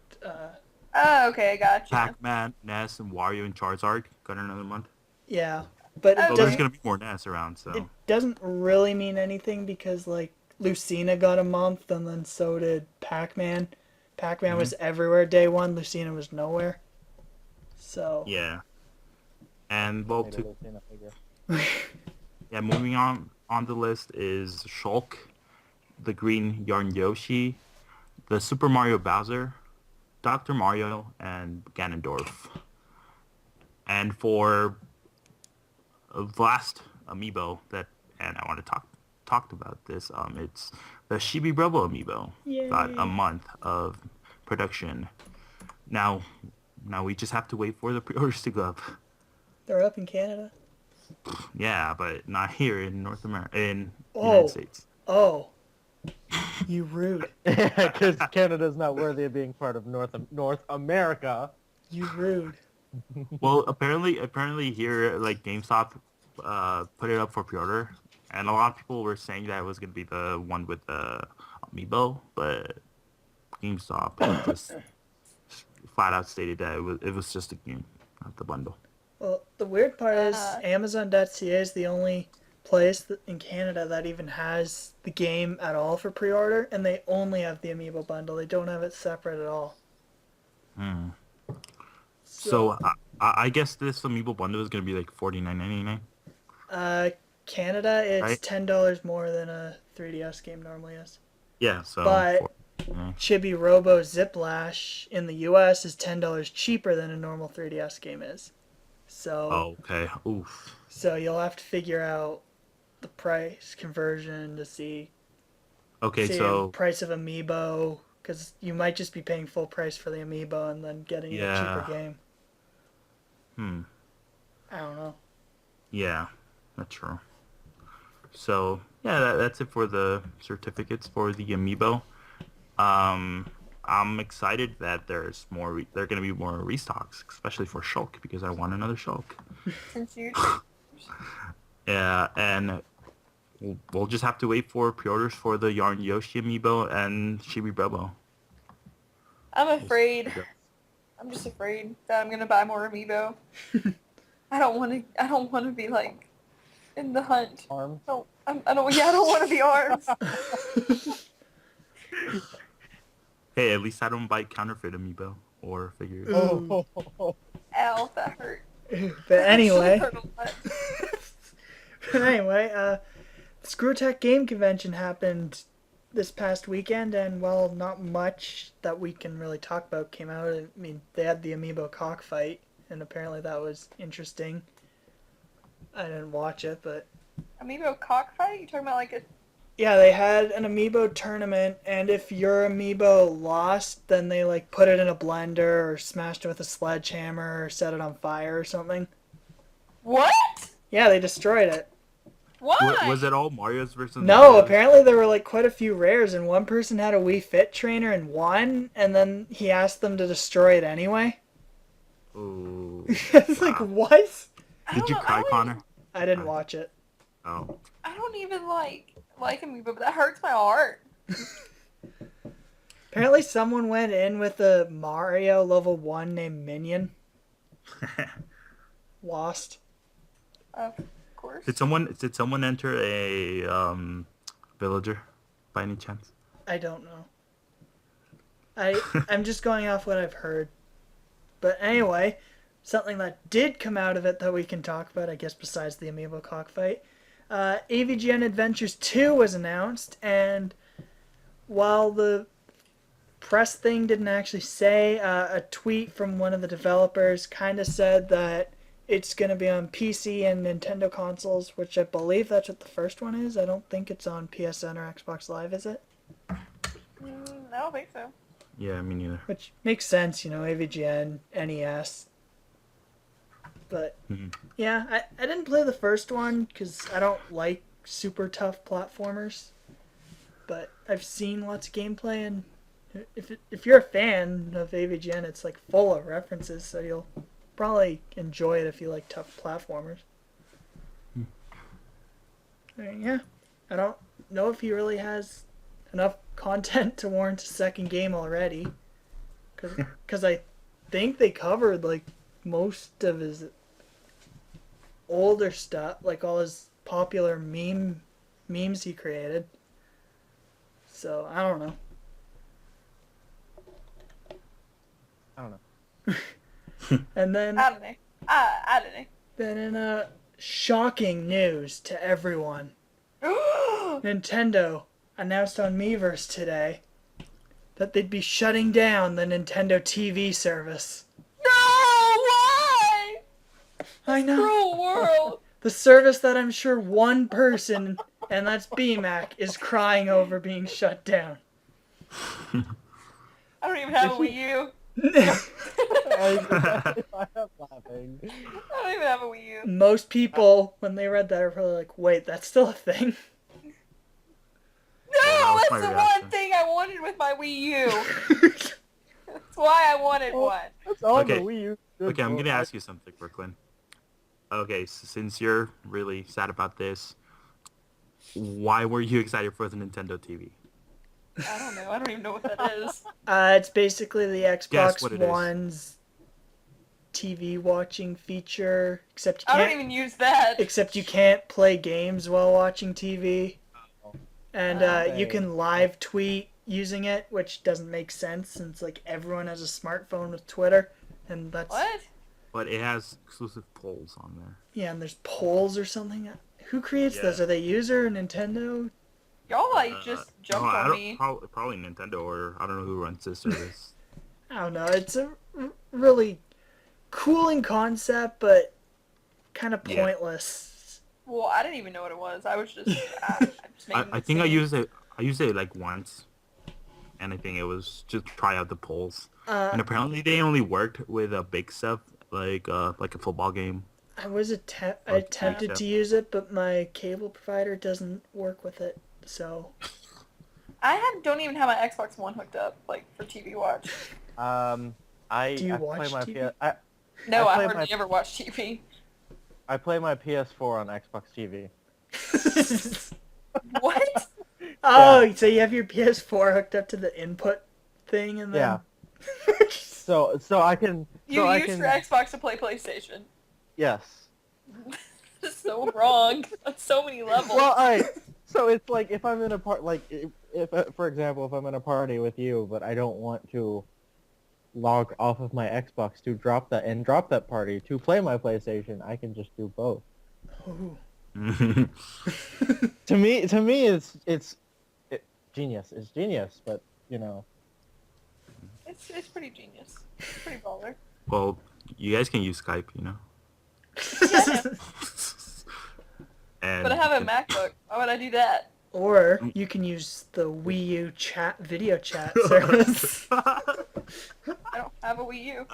Oh, okay, I gotcha. Pac-Man, Ness, and Wario and Charizard got another month. Yeah, but Oh, So there's gonna be more Ness around. it So doesn't really mean anything because like Lucina got a month, and then so did Pac-Man. Pac-Man was everywhere day one. Lucina was nowhere. So yeah. And well, Made a Lucina figure. yeah, moving on the list is Shulk, the Green Yarn Yoshi, the Super Mario Bowser, Dr. Mario, and Ganondorf. And for the last amiibo that, and I want to talked about this, it's the Chibi Bravo amiibo. Got a Yay. month of production. Now we just have to wait for the pre-orders to go up. they're up in Canada. Yeah, but not here in North America, in Oh. United States. Oh, you rude. Because Canada's not worthy of being part of North America. You rude. Well, apparently here, like GameStop, put it up for pre-order, and a lot of people were saying that it was gonna be the one with the amiibo, but GameStop just flat out stated that it was just a game, not the bundle. Well, the weird part is Uh. Amazon.ca is the only place in Canada that even has the game at all for pre-order, and they only have the amiibo bundle. They don't have it separate at all. Hmm. So I guess this amiibo bundle is gonna be like $49.99. Canada, it's Right. $10 more than a 3DS game normally is. Yeah. So. But yeah. Chibi Robo Ziplash in the US is $10 cheaper than a normal 3DS game is. So Oh, okay. Oof. so you'll have to figure out the price conversion to see Okay. the So price of amiibo, because you might just be paying full price for the amiibo and then getting a cheaper Yeah. game. I don't know. yeah, that's true. So yeah, that's it for the certificates for the amiibo. I'm excited that there's more. There are gonna be more restocks, especially for Shulk because I want another Shulk. Since you. Yeah, and we'll just have to wait for pre-orders for the Yarn Yoshi amiibo and Chibi Bebo. I'm afraid. I'm just afraid that I'm gonna buy more amiibo. I don't want to. I don't want to be like in the hunt. Arms. I don't. Yeah, I don't want to be arms. Hey, at least I don't buy counterfeit amiibo or figures. Ooh. Oh. Ow, that hurt. But anyway, That actually hurt a lot. the ScrewAttack Game Convention happened this past weekend, and well, not much that we can really talk about came out. I mean, they had the amiibo cockfight, and apparently that was interesting. I didn't watch it, but Amiibo cockfight? You talking about like a? yeah, they had an amiibo tournament, and if your amiibo lost, then they like put it in a blender or smashed it with a sledgehammer or set it on fire or something. What? Yeah, they destroyed it. Why? Was it all Mario's versus? No, Mario's? apparently there were like quite a few rares, and one person had a Wii Fit trainer and won, and then he asked them to destroy it anyway. Ooh. It's like, what? I Did don't you know, cry, Connor? I didn't watch it. Oh. I don't even like amiibo, but that hurts my heart. Apparently someone went in with a Mario level 1 named Minion. Lost. Of course. Did someone enter a villager by any chance? I don't know. I'm just going off what I've heard. But anyway, something that did come out of it that we can talk about, I guess, besides the amiibo cockfight. AVGN Adventures 2 was announced, and while the press thing didn't actually say, a tweet from one of the developers kind of said that it's going to be on PC and Nintendo consoles, which I believe that's what the first one is. I don't think it's on PSN or Xbox Live, is it? I don't think so. Yeah, me neither. Which makes sense, you know, AVGN, NES. But Mhm. yeah, I didn't play the first one because I don't like super tough platformers. But I've seen lots of gameplay, and if you're a fan of AVGN, it's like full of references, so you'll probably enjoy it if you like tough platformers. Yeah, I don't know if he really has enough content to warrant a second game already, because I think they covered like most of his older stuff, like all his popular memes he created. So I don't know. I don't know. And then I don't know. I don't then in shocking news to everyone, know. Nintendo announced on Miiverse today that they'd be shutting down the Nintendo TV service. No, why? I know. Cruel world. The service that I'm sure one person, and that's BMAC, is crying over being shut down. I don't even have a Wii U. I am laughing. I don't even have a Wii U. Most people, when they read that, are probably like, wait, that's still a thing? No, Well, that was that's my the reaction. one thing I wanted with my Wii U. That's why I wanted one. That's all Okay. the Wii U. Okay, I'm gonna ask you something, Brooklyn. Okay, since you're really sad about this, why were you excited for the Nintendo TV? I don't know. I don't even know what that is. It's basically the Guess Xbox what it is. One's TV watching feature, except you I don't can't, even use that. except you can't play games while watching TV. And you can live tweet using it, which doesn't make sense since like everyone has a smartphone with Twitter, and that's What? But it has exclusive polls on there. yeah. And there's polls or something. Who creates Yeah. those? Are they user Nintendo? Y'all just jumped no, I on don't, me. Probably Nintendo, or I don't know who runs this service. I don't know. It's a really cool in concept, but kind of Yeah. pointless. Well, I didn't even know what it was. I was just, I just making I it think I seem- used it. I used it like once, and I think it was just try out the polls. And apparently they only worked with big stuff like a football game. I attempted to use it, but my cable provider doesn't work with it. So don't even have my Xbox One hooked up, like, for TV watch. Do you I watch play my TV? No, I I play hardly my- ever watch TV. I play my PS4 on Xbox TV. What? Oh, so you have your PS4 hooked up to the input thing, and then Yeah. So I can. You so I use can. your Xbox to play PlayStation. Yes. This is so wrong on so many levels. Well, alright. So it's like if I'm in a if for example, if I'm in a party with you, but I don't want to log off of my Xbox to drop that party to play my PlayStation, I can just do both. Ooh. To me, it's genius. It's genius, but you know. It's pretty genius. It's pretty baller. Well, you guys can use Skype, you know. And But I have a MacBook. Why would I do that? Or you can use the Wii U video chat service I don't have a Wii U.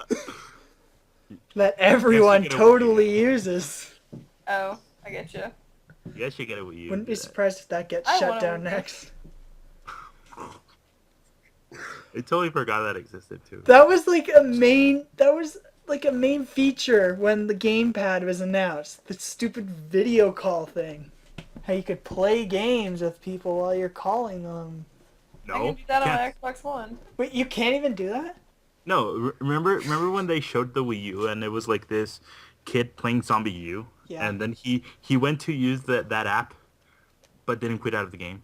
that everyone get a Wii U. totally uses. Oh, I get you. You guys should get it with you. Wouldn't be surprised if that gets I shut want a down Wii U. next. I totally forgot that existed too. That was like a main. That was like a main feature when the gamepad was announced. The stupid video call thing. How you could play games with people while you're calling them. I No, can do that on can't. Xbox One. Wait, you can't even do that? No, remember when they showed the Wii U and it was like this kid playing Zombie U, Yeah. and then he went to use that app, but didn't quit out of the game.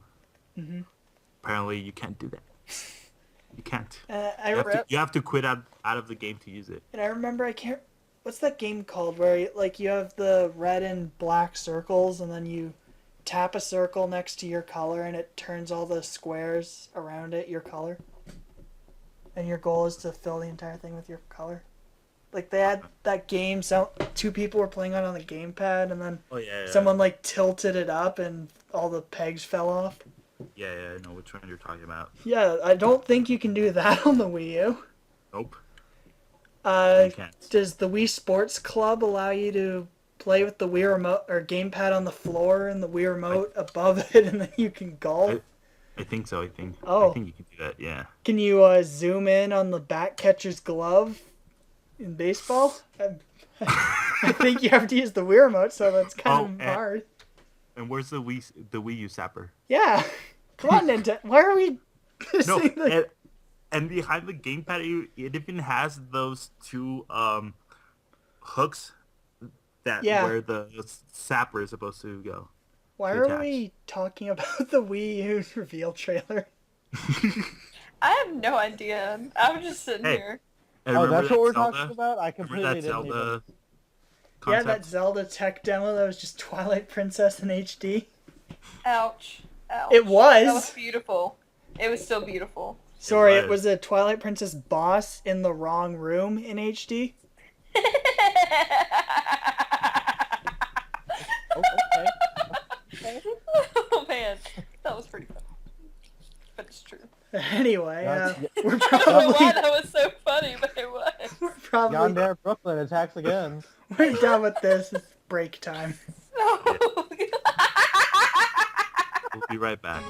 Mm-hmm. Apparently, you can't do that. You can't. You have to quit out of the game to use it. And I remember I can't. What's that game called where like you have the red and black circles and then you tap a circle next to your color and it turns all the squares around it your color. And your goal is to fill the entire thing with your color. Like they had that game, so two people were playing on the gamepad and then Oh yeah. someone like tilted it up and all the pegs fell off. Yeah, I know which one you're talking about. Yeah, I don't think you can do that on the Wii U. Nope. You can't. Does the Wii Sports Club allow you to play with the Wii remote or gamepad on the floor and the Wii remote above it, and then you can golf? I think so. I think. I Oh. think you can do that. Yeah. Can you zoom in on the back catcher's glove in baseball? I think you have to use the Wii remote, so that's kind of hard. And where's the Wii U sapper? Yeah. Come on, Nintendo. Why are we No, missing the... and behind the gamepad, it even has those two hooks where the sapper is supposed to go. Why are we talking about the Wii U reveal trailer? I have no idea. I'm just sitting here. Oh, that's what we're talking about? I completely didn't didn't Zelda even... Yeah, concept? that Zelda tech demo that was just Twilight Princess in HD. Ouch. Ouch. It was. That was beautiful. It was still beautiful. Sorry, it was a Twilight Princess boss in the wrong room in HD. Okay. Oh man, that was pretty funny. But it's true. Anyway, we're I don't know probably why that was so funny, but it was. we're probably Yonder Brooklyn attacks again. we're done with this. It's break time. No. We'll be right back.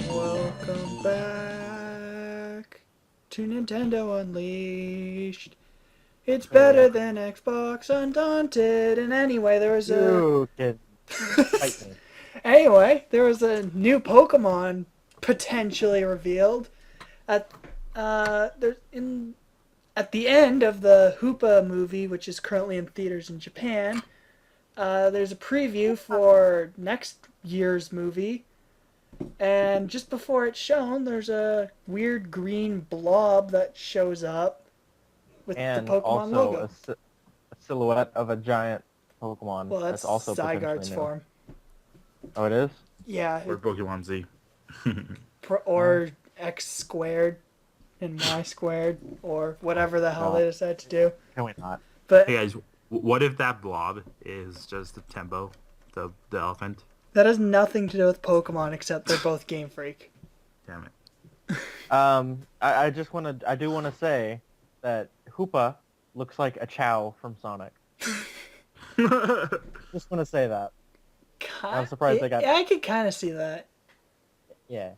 Welcome back to Nintendo Unleashed. It's better than Xbox Undaunted. And anyway, there was You can fight me. Anyway, there was a new Pokemon potentially revealed at at the end of the Hoopa movie, which is currently in theaters in Japan. There's a preview for next year's movie, and just before it's shown, there's a weird green blob that shows up with And the Pokemon also logo. a silhouette of a giant Pokemon. Well, that's also Zygarde's potentially new. form. Oh, it is? Yeah, Or Pokemon Z. or X squared and Y squared, or whatever the hell No. they decide to do. Can we not? But Hey guys, what if that blob is just the Tembo, the elephant? that has nothing to do with Pokemon except they're both Game Freak. Damn it. I do want to say that Hoopa looks like a Chow from Sonic. Just want to say that. I'm surprised they got- Yeah, I could kind of see that. Yeah.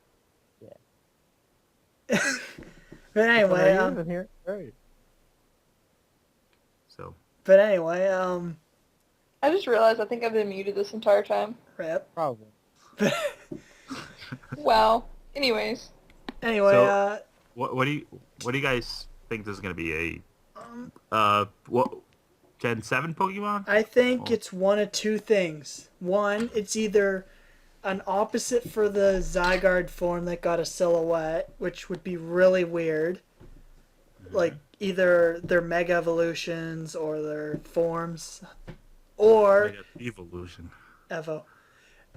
But anyway, in here. Great. So, I just realized I think I've been muted this entire time. rip. Probably. Wow. Anyways. Anyway, So- what do you guys think this is gonna be what Gen 7 Pokemon? I think it's one of two things. One, it's either an opposite for the Zygarde form that got a silhouette, which would be really weird. Like, either their Mega Evolutions or their forms. Or Mega Evolution. Evo.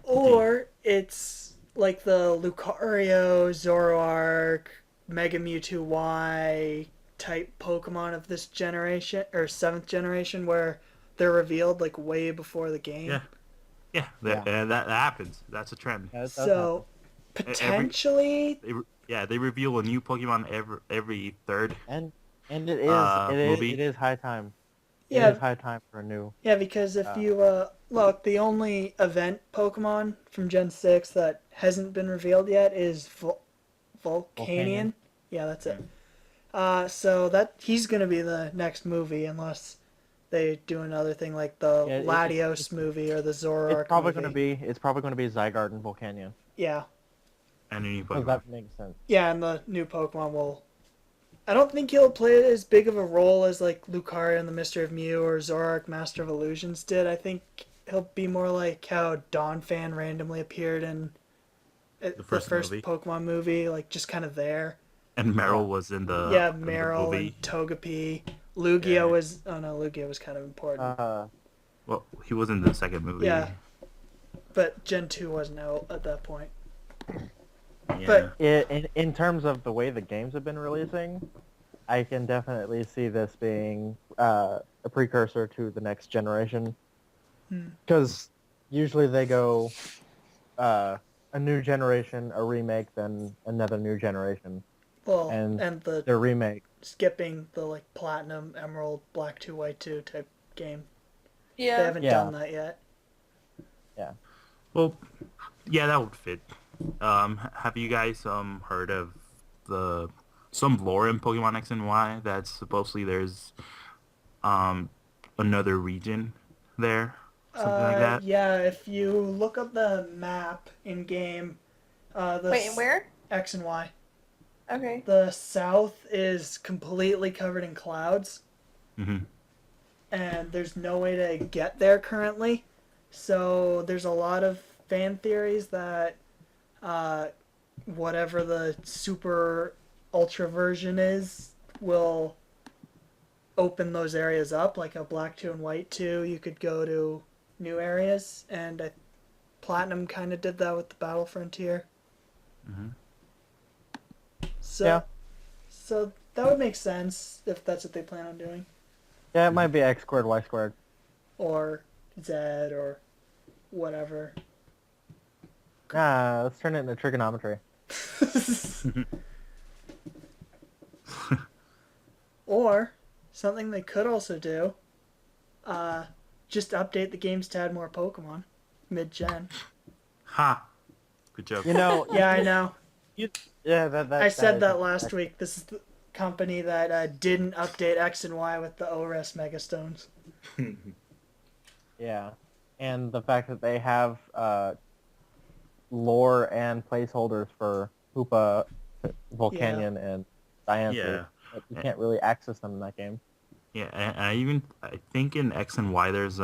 Or it's like the Lucario, Zoroark, Mega Mewtwo Y type Pokemon of this generation, or 7th generation, where they're revealed like way before the game. Yeah, that happens. That's a trend. Yeah, it does So, potentially... They reveal a new Pokemon every third. happen. And it is movie. it is high time. Yeah. It is high time for a new. Yeah, because if you look, the only event Pokemon from Gen 6 that hasn't been revealed yet is Volcanion. Yeah, that's it. So that he's gonna be the next movie unless they do another thing like the Latios movie or the Zoroark It's probably movie. gonna be Zygarde and Volcanion. Yeah. And a new Because Pokemon. that makes sense. Yeah, and the new Pokemon will I don't think he'll play as big of a role as like Lucario in the Mystery of Mew or Zoroark Master of Illusions did. I think he'll be more like how Donphan randomly appeared in The the first first movie. Pokemon movie, like just kind of there. And Meryl was in Yeah, the Meryl movie. and Togepi. Lugia Yeah. was. Oh no, Lugia was kind of important. Well, he was in the second movie. Yeah. But Gen 2 wasn't out at that point. Yeah. But In terms of the way the games have been releasing, I can definitely see this being a precursor to the next generation. Because usually they go a new generation, a remake, then another new generation. well, And and the the remake. skipping the like Platinum, Emerald, Black 2, White 2 type game. They Yeah. haven't Yeah. done that yet. Yeah. Well, yeah, that would fit. Have you guys heard of some lore in Pokemon X and Y that supposedly there's another region there, something like that? Yeah, if you look up the map in game, Wait, and where? X and Y, Okay. the south is completely covered in clouds, Mm-hmm. and there's no way to get there currently. So there's a lot of fan theories that whatever the super ultra version is will open those areas up, like a Black 2 and White 2. You could go to new areas, and Platinum kind of did that with the Battle Frontier. Mm-hmm. So, Yeah. so that would make sense if that's what they plan on doing, Yeah, it might be X squared, Y squared. or Z, or whatever. Let's turn it into trigonometry. Or something they could also do, just update the games to add more Pokemon mid-gen. Ha! Good joke. You know, Yeah, I know. that I said is that last week. This is the company that didn't update X and Y with the ORES Megastones. Yeah, and the fact that they have lore and placeholders for Hoopa, Volcanion, and Diancie. Yeah. But you can't really access them in that game. Yeah, and I think in X and Y there's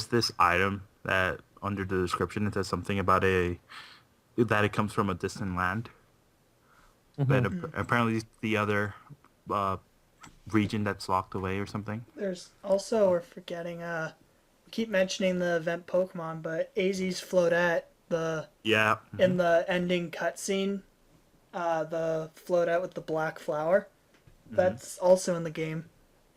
this item that under the description it says something about that it comes from a distant land. But apparently the other region that's locked away or something. There's also, we're forgetting, we keep mentioning the event Pokemon, but AZ's Floatette, Yeah. in the ending cutscene, the Floatette with the black flower, that's also in the game,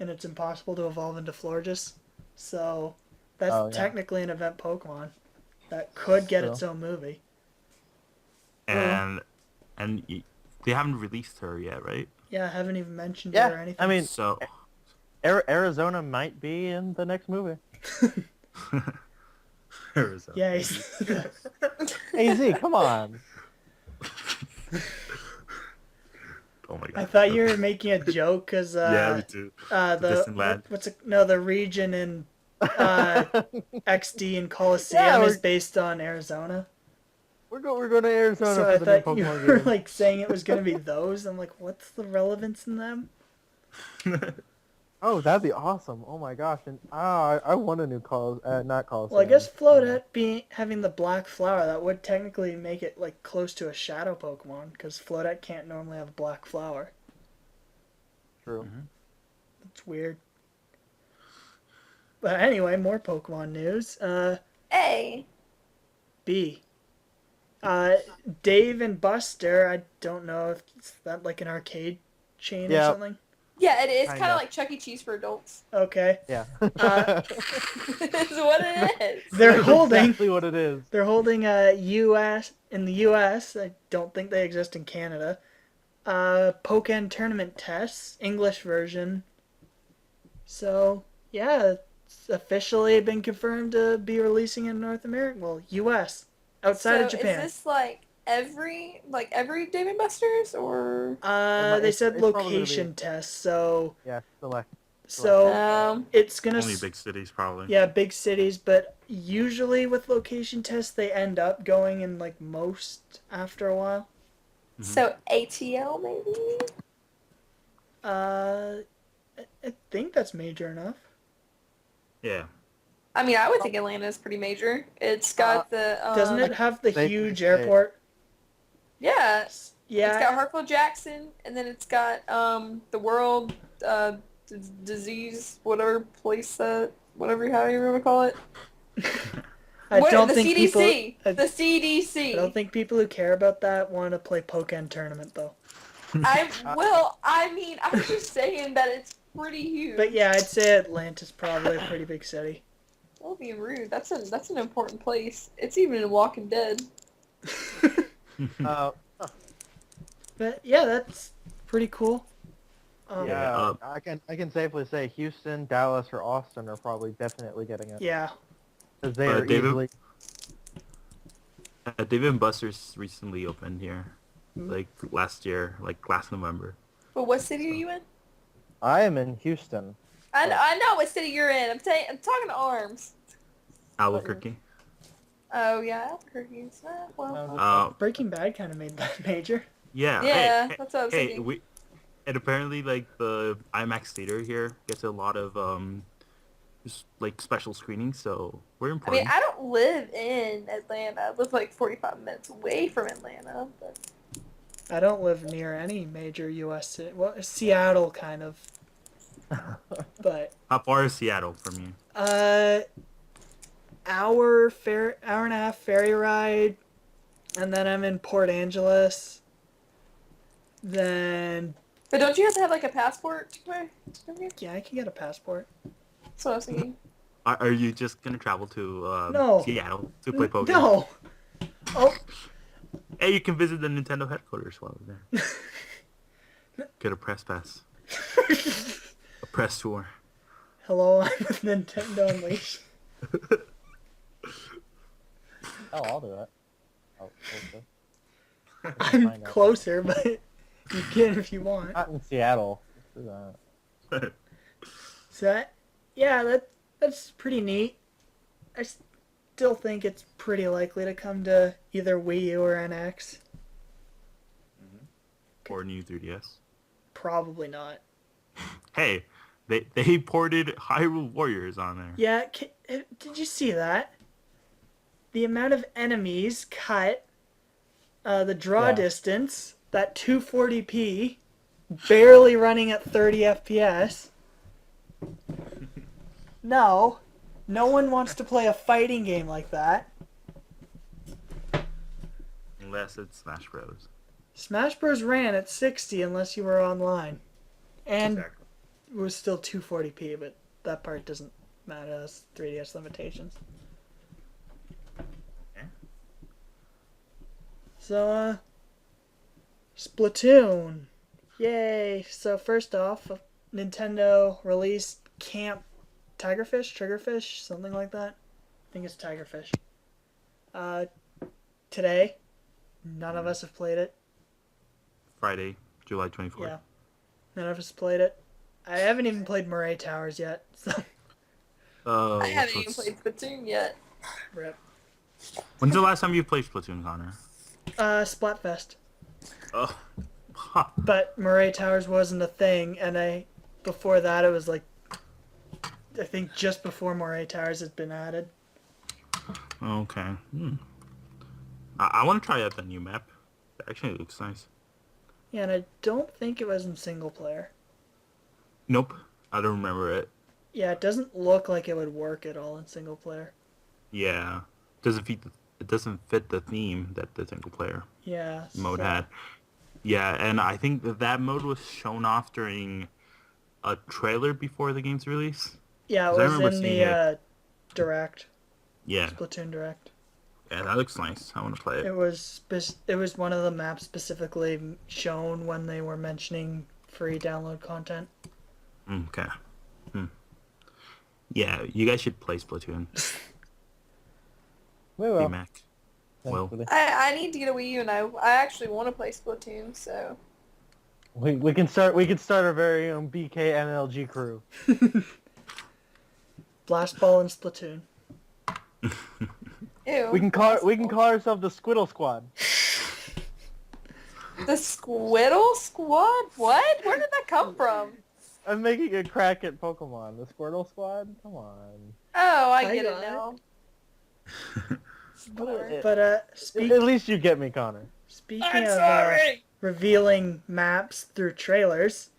and it's impossible to evolve into Florges. So that's technically an event Pokemon that could get its own movie. And they haven't released her yet, right? Yeah, I haven't even mentioned Yeah, it or anything. I mean, So Arizona might be in the next movie. Arizona. yeah, AZ, come on. Oh my god. I thought you were making a joke because yeah, me too. the distant land. the region in XD and Coliseum Yeah, is based on Arizona. We're going to Arizona So for I the new thought you Pokemon were game. like saying it was gonna be those. I'm like, what's the relevance in them? Oh, that'd be awesome. Oh my gosh. And I want a new not Coliseum. Well, I guess Floatette having the black flower, that would technically make it like close to a shadow Pokemon, because Floatette can't normally have a black flower. True. It's weird. But anyway, more Pokemon news. A. B. Dave and Buster, I don't know if it's that like an arcade chain or Yeah. something. Yeah, it is kind Kinda. of like Chuck E. Cheese for adults. Okay. Yeah. That's what it is. They're That's holding exactly what it is. They're holding US in the US. I don't think they exist in Canada. Pokken tournament tests, English version. So yeah, it's officially been confirmed to be releasing in North America. Well, US, outside of Japan. Is this like every Dave and Buster's or? They said it's probably gonna location tests. So Yeah, select. it's gonna Only big cities probably. Yeah, big cities, but usually with location tests, they end up going in like most after a while. So ATL maybe? I think that's major enough. Yeah. I mean, I would think Atlanta is pretty major. It's got the Doesn't it have the Safely huge say- airport? yeah. It's got Yeah, Hartsfield Jackson, and then it's got the world disease whatever place whatever how you want to call it. I don't The think CDC. people. The CDC. I don't think people who care about that want to play Pokken tournament though. I mean, I was just saying that it's pretty huge. But yeah, I'd say Atlanta's probably a pretty big city. Don't be rude. That's an important place. It's even in Walking Dead. Uh, But yeah, that's pretty cool. yeah, I can safely say Houston, Dallas, or Austin are probably definitely getting it. Yeah. Because they are David? easily. Dave & Buster's recently opened here, like last November. But what city are you in? I am in Houston. I know what city you're in. I'm talking to Arms. Albuquerque. Oh yeah, Albuquerque's well. Breaking Bad kind of made that major. Yeah. Yeah, Hey, that's what I was thinking. And apparently, like the IMAX theater here gets a lot of just like special screenings, so we're I important. mean, I don't live in Atlanta. I live like 45 minutes away from Atlanta. But I don't live near any major U.S. city. Well, Seattle kind of. But How far is Seattle from you? hour and a half ferry ride, and then I'm in Port Angeles. Then But don't you have to have like a passport to come here? yeah, I can get a passport. That's what I was thinking. Are you just gonna travel to No. Seattle to play Pokemon? No. Oh, Hey, you can visit the Nintendo headquarters while you're there. Get a press pass. A press tour. hello, I'm with Nintendo Unleashed. Oh, I'll do that. Okay. I'm closer, but you can if you want. Not in Seattle. Let's do that. So, yeah, that's pretty neat. I still think it's pretty likely to come to either Wii U or NX. Or new 3DS. Probably not. Hey, they ported Hyrule Warriors on there. Yeah, did you see that? The amount of enemies cut, the draw Yeah. distance, that 240p, barely running at 30 FPS. No one wants to play a fighting game like that. Unless it's Smash Bros. Smash Bros. Ran at 60 unless you were online. And Exactly. it was still 240p, but that part doesn't matter. That's 3DS limitations. Yeah. So, Splatoon. Yay. So first off, Nintendo released Camp Triggerfish, something like that. I think it's Tigerfish. Today. None of us have played it. Friday, July 24th. Yeah. None of us played it. I haven't even played Murray Towers yet. So, Oh, I haven't even so played Splatoon yet. rip. When's the last time you played Splatoon, Connor? Splatfest. Oh. Ha. But Murray Towers wasn't a thing, and before that it was like, I think just before Murray Towers had been added. Okay. I want to try out the new map. It actually looks nice. Yeah, and I don't think it was in single player. Nope. I don't remember it. Yeah, it doesn't look like it would work at all in single player. Yeah. It doesn't fit the theme that the single player Yeah. mode so- had. Yeah, and I think that mode was shown off during a trailer before the game's release. Yeah, it 'Cause I was remember in seeing the Direct. Yeah. Splatoon Direct. Yeah, that looks nice. I want to play it. It was one of the maps specifically shown when they were mentioning free download content. Okay. Yeah, you guys should play Splatoon. We will. Mac. Well. Thankfully. I need to get a Wii U, and I actually want to play Splatoon, so... We can start our very own BK MLG crew. Blast Ball and Splatoon. Ew. We can call ourselves the Squiddle Squad. The Squiddle Squad? What? Where did that come from? I'm making a crack at Pokemon. The Squirtle Squad? Come on. Oh, I I get it got it. now. Whatever. But At least you get me, Connor. speaking I'm of sorry! revealing maps through trailers,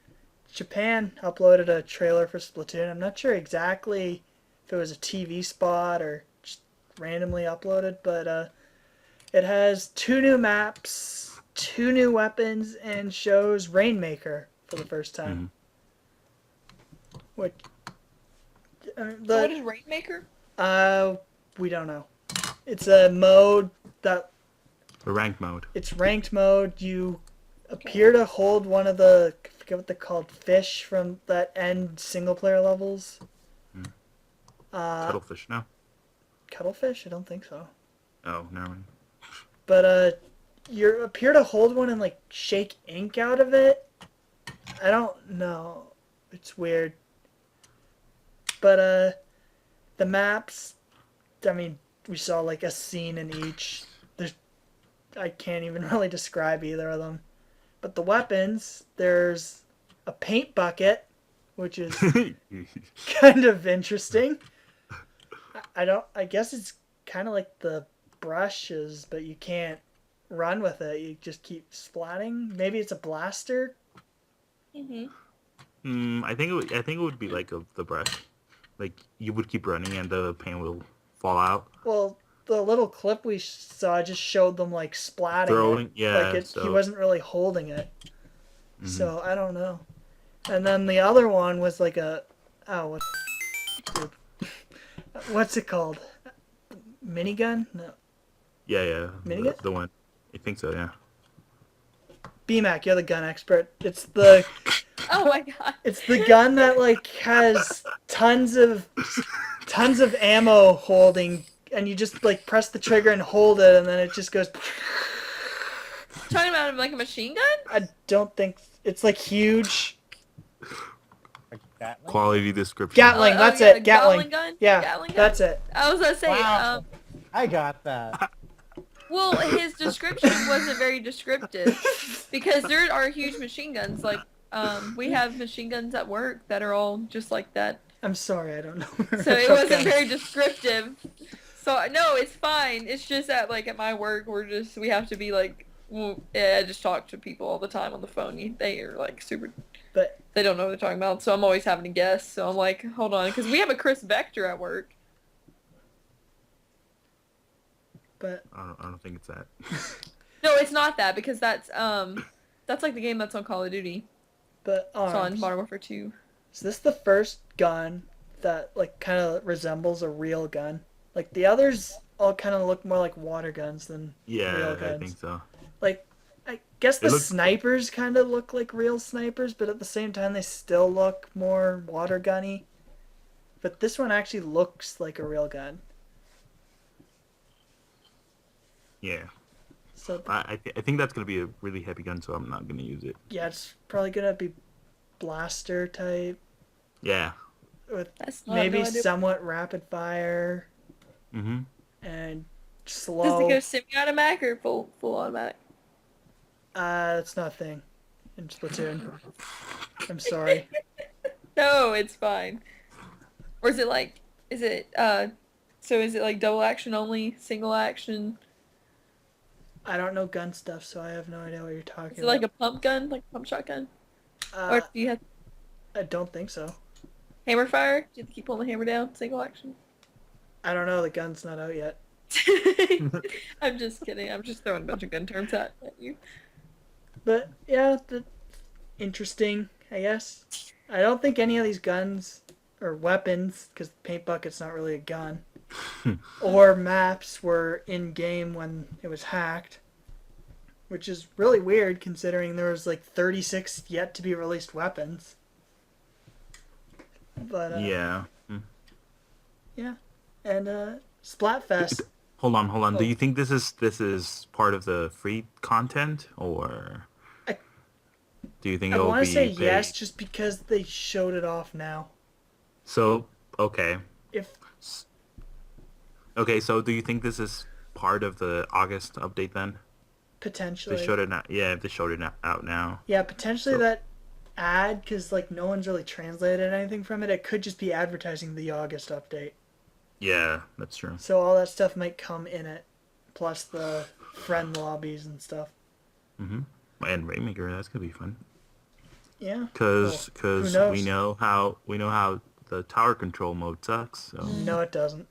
Japan uploaded a trailer for Splatoon. I'm not sure exactly if it was a TV spot or just randomly uploaded, but it has 2 new maps, 2 new weapons, and shows Rainmaker for the first time. Which So what is Rainmaker? we don't know. It's a mode that The rank mode. it's ranked mode. You appear to hold one of the, I forget what they're called, fish from that end single player levels. Cuttlefish, no? Cuttlefish? I don't think so. Oh, never mind. But you appear to hold one and like shake ink out of it. I don't know. It's weird. But the maps, I mean, we saw like a scene in each. I can't even really describe either of them. But the weapons, there's a paint bucket, which is kind of interesting. I guess it's kind of like the brushes, but you can't run with it. You just keep splatting. Maybe it's a blaster. I think it would be like the brush. Like you would keep running and the paint will fall out. Well, the little clip we saw just showed them like splatting Throwing, it. yeah. Like he So, wasn't really holding it. So I don't know. And then the other one was like what's it called? Minigun? No. yeah. Minigun? The one. I think so, yeah. BMAC, you're the gun expert. It's the Oh my god. it's the gun that like has tons of ammo holding, and you just like press the trigger and hold it, and then it just goes. Talking about like a machine gun? I don't think it's like huge. Like Gatling? Quality description. Gatling, that's yeah, it. Gatling. gun? Yeah, Gatling gun? that's it. I was gonna say, Wow. I got that. well, his description wasn't very descriptive because there are huge machine guns. Like, we have machine guns at work that are all just like that. I'm sorry, I don't know. So it wasn't very descriptive. So no, it's fine. It's just that like at my work, we have to be like, well, I just talk to people all the time on the phone. They are like super. But They don't know what they're talking about, so I'm always having to guess. So I'm like, hold on, because we have a Chris Vector at work. but I don't think it's that. No, it's not that because that's like the game that's on Call of Duty. but It's on arms. Modern Warfare 2. Is this the first gun that like kind of resembles a real gun? Like the others all kind of look more like water guns than Yeah, real I guns. think so. Like I guess the It looks- snipers kind of look like real snipers, but at the same time they still look more water gunny. But this one actually looks like a real gun. Yeah. So I think that's going to be a really heavy gun, so I'm not going to use it. yeah, it's probably gonna be blaster type Yeah. with That's not maybe no idea. somewhat rapid fire Mm-hmm. and Does slow. it go semi-automatic or full automatic? That's not a thing in Splatoon. I'm sorry. No, it's fine. Or is it like, so is it like double action only, single action? I don't know gun stuff, so I have no idea what you're talking Is it like about. a pump gun, like a pump shotgun? Uh, Or do you have I don't think so. hammer fire? Do you have to keep pulling the hammer down, single action? I don't know. The gun's not out yet. I'm just kidding. I'm just throwing a bunch of gun terms at you. But yeah, interesting, I guess. I don't think any of these guns or weapons, because paint bucket's not really a gun, or maps were in game when it was hacked, which is really weird considering there was like 36 yet to be released weapons. But Yeah. yeah, and Splatfest. Hold on. Oh. Do you think this is part of the free content, or do you think I it will want be to say paid? yes, just because they showed it off now. So okay. If Okay, so do you think this is part of the August update then? Potentially. They showed it now. Yeah, if they showed it out now. Yeah, potentially So- that ad, because like no one's really translated anything from it. It could just be advertising the August update. Yeah, that's true. So all that stuff might come in it, plus the friend lobbies and stuff. And Rainmaker, that's gonna be fun. Yeah. Cause who knows? we know how the tower control mode sucks. So No, it doesn't.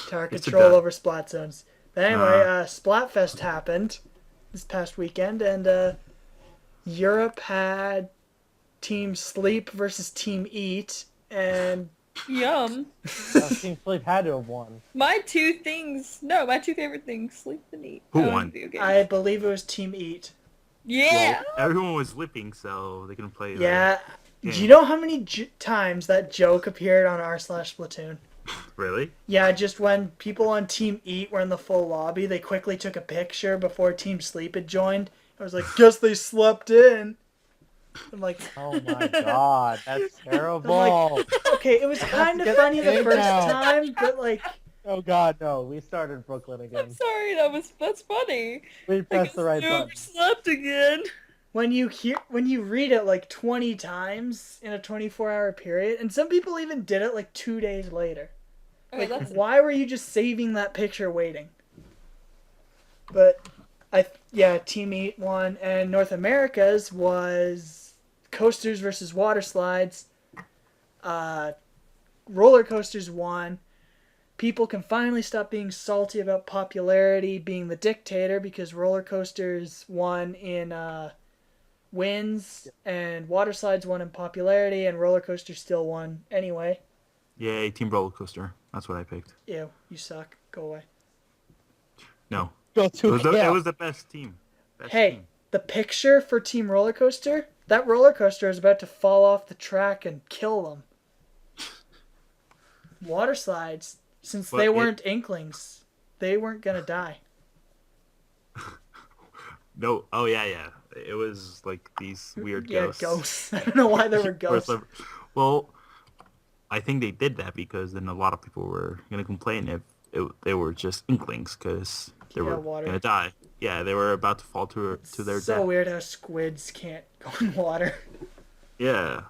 Tower Yes, it control does. over Splat zones. But anyway, Splatfest happened this past weekend, and Europe had Team Sleep versus Team Eat, and Yum. Team Sleep had to have won. My two favorite things, sleep and eat. Who I like won? video games. I believe it was Team Eat. Yeah. Well, everyone was sleeping, so they can play. Yeah. the Do you know how many times that joke appeared on r/Splatoon? Really? Yeah, just when people on Team Eat were in the full lobby, they quickly took a picture before Team Sleep had joined. I was like, guess they slept in. I'm like, Oh my god, that's terrible. okay, it was kind of get funny the the first out. time, but like, Oh god, no. We started Brooklyn I'm again. sorry, that's funny. We I pressed guess the right you button. overslept again. when you read it like 20 times in a 24-hour period, and some people even did it like 2 days later. Okay, Like, that's why were you just saving that picture waiting? But Team Eat won, and North America's was coasters versus water slides. Roller coasters won. People can finally stop being salty about popularity being the dictator, because roller coasters won in wins, and water slides won in popularity, and roller coasters still won anyway. Yay, Team Roller Coaster. That's what I picked. Ew, you suck. Go away. No, Go it to was the best team. Best Hey, team. the picture for Team Roller Coaster, that roller coaster is about to fall off the track and kill them. Water slides, since But they it- weren't Inklings, they weren't gonna die. No. Oh yeah. It was like these weird Yeah, ghosts. ghosts. I don't know why there were ghosts. Well, I think they did that because then a lot of people were gonna complain if they were just Inklings, because they Yeah, were water. gonna die. Yeah, they were about to fall to their So death. weird how squids can't go in water. Yeah,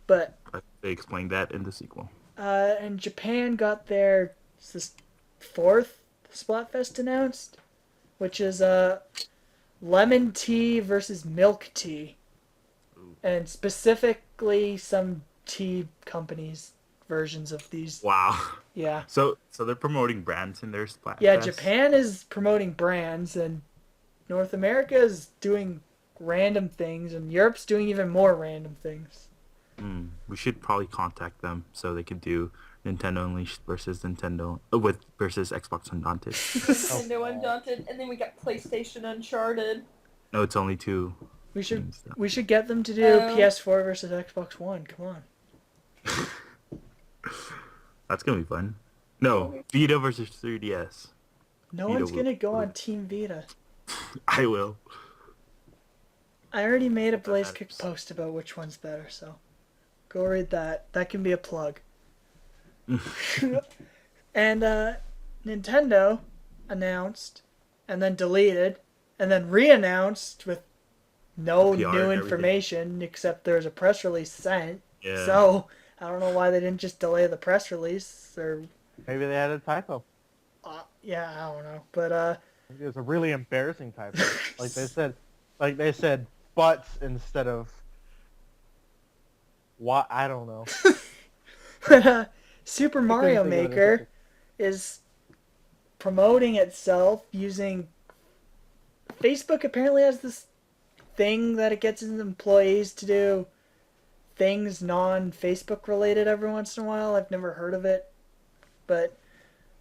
But they explained that in the sequel. and Japan got their this fourth Splatfest announced, which is lemon tea versus milk tea, and specifically some tea companies' versions of these. Wow. Yeah, So they're promoting brands in their Splatfest. yeah. Japan is promoting brands, and North America is doing random things, and Europe's doing even more random things. We should probably contact them so they could do Nintendo Unleashed versus versus Xbox Undaunted. Nintendo Undaunted, and then we got PlayStation Uncharted. No, it's only 2. We should games, though. we should get them to do Oh. PS4 versus Xbox One. Come on. That's gonna be fun. No, Vita versus 3DS. No Vita one's will- gonna go on Team Vita. I will. I already made a Blaze Kick matters. post about which one's better, so go read that. That can be a plug. And Nintendo announced, and then deleted, and then re-announced with no PR and new everything. information except there's a press release sent. Yeah. So I don't know why they didn't just delay the press release, or Maybe they had a typo. yeah, I don't know, but It was a really embarrassing typo. Like they said butts instead of what, I don't know. Super Mario think of it as Maker is promoting itself using Facebook. Apparently has this thing that it gets its employees to do things non-Facebook related every once in a while. I've never heard of it, but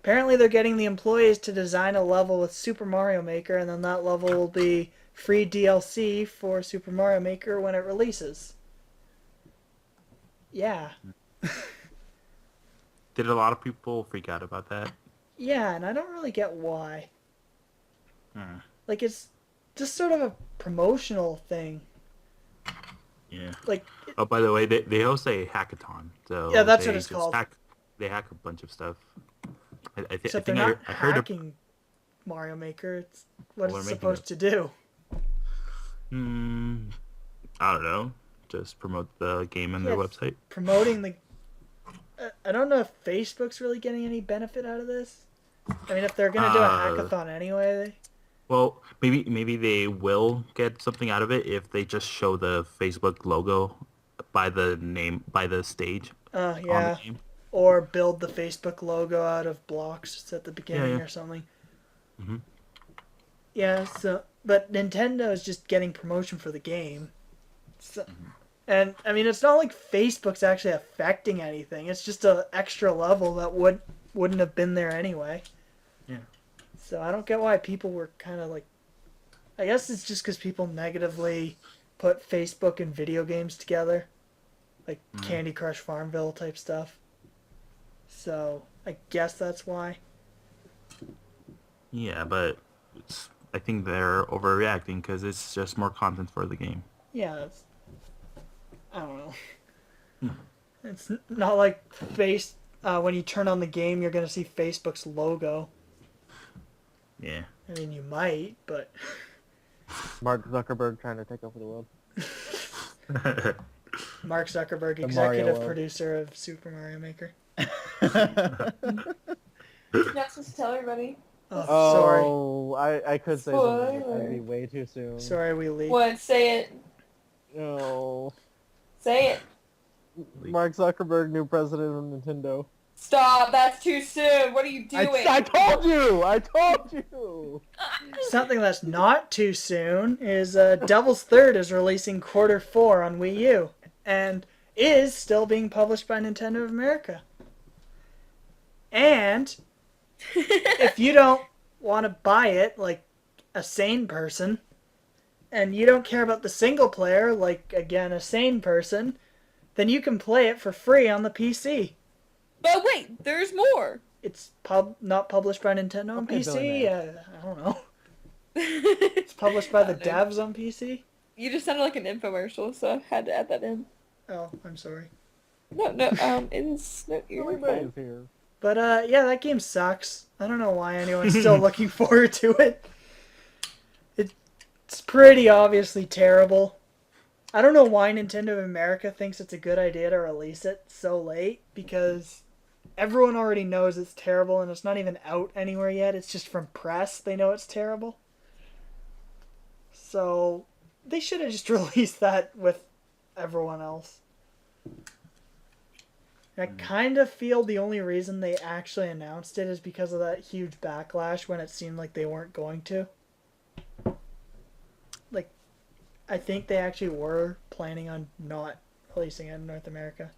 apparently they're getting the employees to design a level with Super Mario Maker, and then that level will be free DLC for Super Mario Maker when it releases. Yeah. Did a lot of people freak out about that? Yeah, and I don't really get why. Hmm. Like, it's just sort of a promotional thing. Yeah. Like, Oh, by the way, they host a hackathon. So Yeah, that's they what it's just called. They hack a bunch of stuff. I except think they're not I heard. hacking Mario Maker. It's what Well, it's they're making supposed to do. I don't know. Just promote the game on their Yeah, it's website. promoting the. I don't know if Facebook's really getting any benefit out of this. I mean, if they're gonna do a hackathon anyway, Well, maybe they will get something out of it if they just show the Facebook logo by the stage on the yeah, game. or build the Facebook logo out of blocks just at the beginning Yeah. or something. Mm-hmm. Yeah, so but Nintendo is just getting promotion for the game. So, and I mean, it's not like Facebook's actually affecting anything. It's just an extra level that wouldn't have been there anyway. Yeah. So I don't get why people were kind of like. I guess it's just because people negatively put Facebook and video games together, like Candy Crush Farmville type stuff. So I guess that's why. Yeah, but I think they're overreacting because it's just more content for the game. Yeah, that's. I don't know. It's not like when you turn on the game, you're gonna see Facebook's logo. Yeah. I mean, you might, but Mark Zuckerberg trying to take over the world. Mark Zuckerberg, The Mario executive world. producer of Super Mario Maker. You're not supposed to tell everybody. Oh, I could say something, but that'd be way too soon. sorry, we leaked. What? Say it. No. Say it. Mark Zuckerberg, new president of Nintendo. Stop. That's too soon. What are you doing? I told you! I told you! Something that's not too soon is Devil's Third is releasing Q4 on Wii U, and is still being published by Nintendo of America. And if you don't want to buy it like a sane person, and you don't care about the single player like, again, a sane person, then you can play it for free on the PC. But wait, there's more. It's not published by Nintendo on Okay, PC. I don't know. It's published by the devs on PC. You just sounded like an infomercial, so I had to add that in. Oh, I'm sorry. No, it is. No, you're Everybody's fine. here. But yeah, that game sucks. I don't know why anyone's still looking forward to it. It's pretty obviously terrible. I don't know why Nintendo of America thinks it's a good idea to release it so late, because everyone already knows it's terrible and it's not even out anywhere yet. It's just from press. They know it's terrible. So they should have just released that with everyone else. I kind of feel the only reason they actually announced it is because of that huge backlash when it seemed like they weren't going to. Like, I think they actually were planning on not releasing it in North America.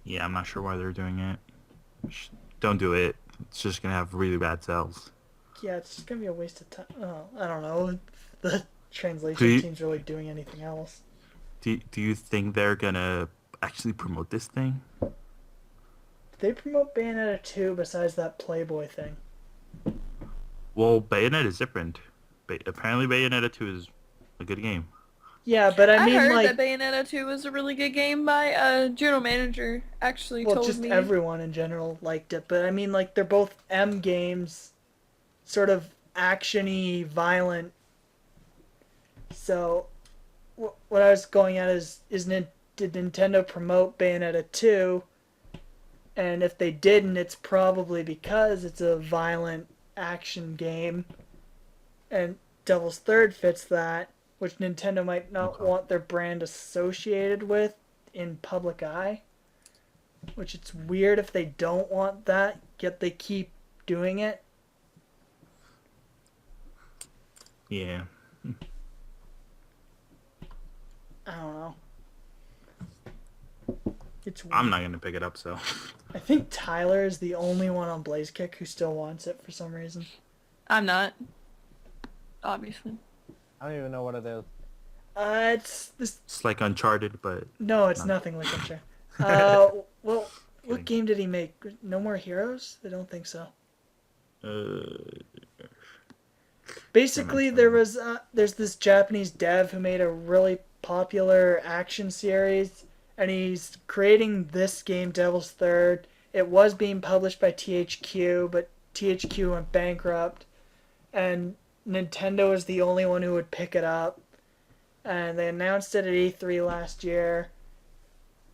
Yeah, I'm not sure why they're doing it. Don't do it. It's just gonna have really bad sales. Yeah, it's just going to be a waste of time. Oh, I don't know if the translation Do you- team's really doing anything else. Do you think they're gonna actually promote this thing? Did they promote Bayonetta 2 besides that Playboy thing? Well, Bayonetta is different. Apparently, Bayonetta 2 is a good game. Yeah, but I mean, heard like, that Bayonetta 2 was a really good game by a general manager. Actually, well, told just me. everyone in general liked it. But I mean, like, they're both M games, sort of action-y, violent. So, what I was going at is did Nintendo promote Bayonetta 2? And if they didn't, it's probably because it's a violent action game. And Devil's Third fits that, which Nintendo might not want their brand associated with in public eye. Which it's weird if they don't want that, yet they keep doing it. Yeah. I don't know. It's weird. I'm not gonna pick it up, so. I think Tyler is the only one on BlazeKick who still wants it for some reason. I'm not. Obviously. I don't even know what it is. It's this. It's like Uncharted, but No, it's No. nothing like I'm sure. Well, what Kidding. game did he make? No More Heroes? I don't think so. Basically, there's this Japanese dev who made a really popular action series, and he's creating this game, Devil's Third. It was being published by THQ, but THQ went bankrupt, and Nintendo was the only one who would pick it up. And they announced it at E3 last year,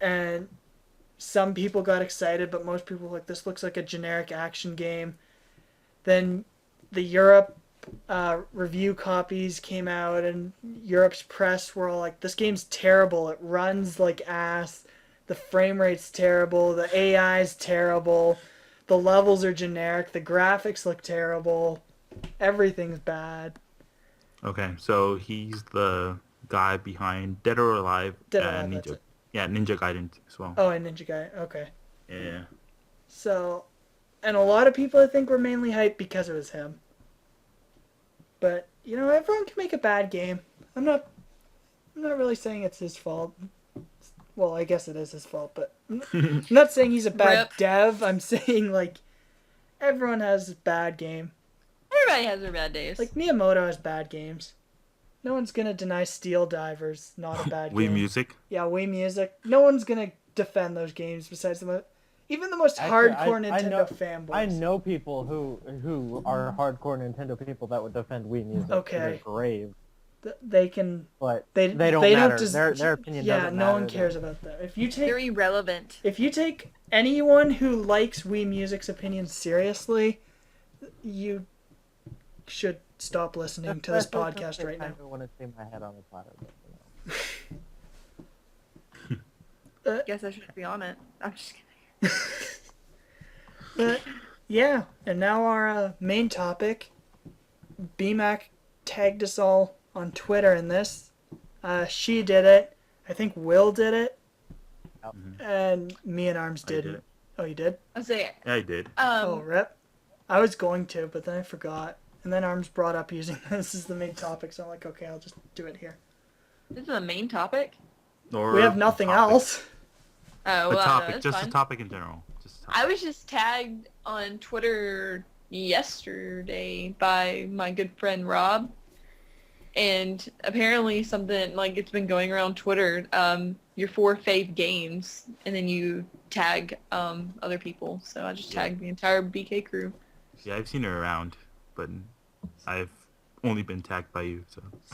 and some people got excited, but most people were like, this looks like a generic action game. Then the Europe review copies came out, and Europe's press were all like, this game's terrible. It runs like ass. The frame rate's terrible. The AI's terrible. The levels are generic. The graphics look terrible. Everything's bad. Okay, so he's the guy behind Dead or Alive Dead or and Alive, that's Ninja. it. Yeah, Ninja Gaiden as well. Oh, and Ninja Gaiden. Okay. Yeah. So, and a lot of people I think were mainly hyped because it was him. But, you know, everyone can make a bad game. I'm not really saying it's his fault. Well, I guess it is his fault, but I'm not saying he's a bad Rip. dev. I'm saying, like, everyone has a bad game. Everybody has their bad days. Like, Miyamoto has bad games. No one's gonna deny Steel Divers not a bad Wii game. Music. Yeah, Wii Music. No one's gonna defend those games besides even the most Actually, hardcore I Nintendo know- fanboys. I know people who are hardcore Nintendo people that would defend Wii Music Okay. to their grave, They can. but They don't they matter. Don't Their opinion yeah, doesn't no matter. one cares about that. They're irrelevant. If you take anyone who likes Wii Music's opinion seriously, you should stop listening to this podcast right I now. don't want to see my head on the platter. But, Guess I should be on it. I'm just kidding. But yeah, and now our main topic. BMAC tagged us all on Twitter in this. She did it. I think Will did it. And me and Arms I did didn't. it. Oh, you did? I'll say it. Yeah, I did. Oh, rip. I was going to, but then I forgot. And then Arms brought up using this as the main topic, so I'm like, okay, I'll just do it here. This is the main topic. Or We have nothing topic. else. Oh, A well, topic, no, that's just fine. a topic in general. Just a topic. I was just tagged on Twitter yesterday by my good friend Rob, and apparently something like it's been going around Twitter. Your 4 fave games, and then you tag other people. So I just tagged the entire BK crew. Yeah, I've seen her around, but I've only been tagged by you.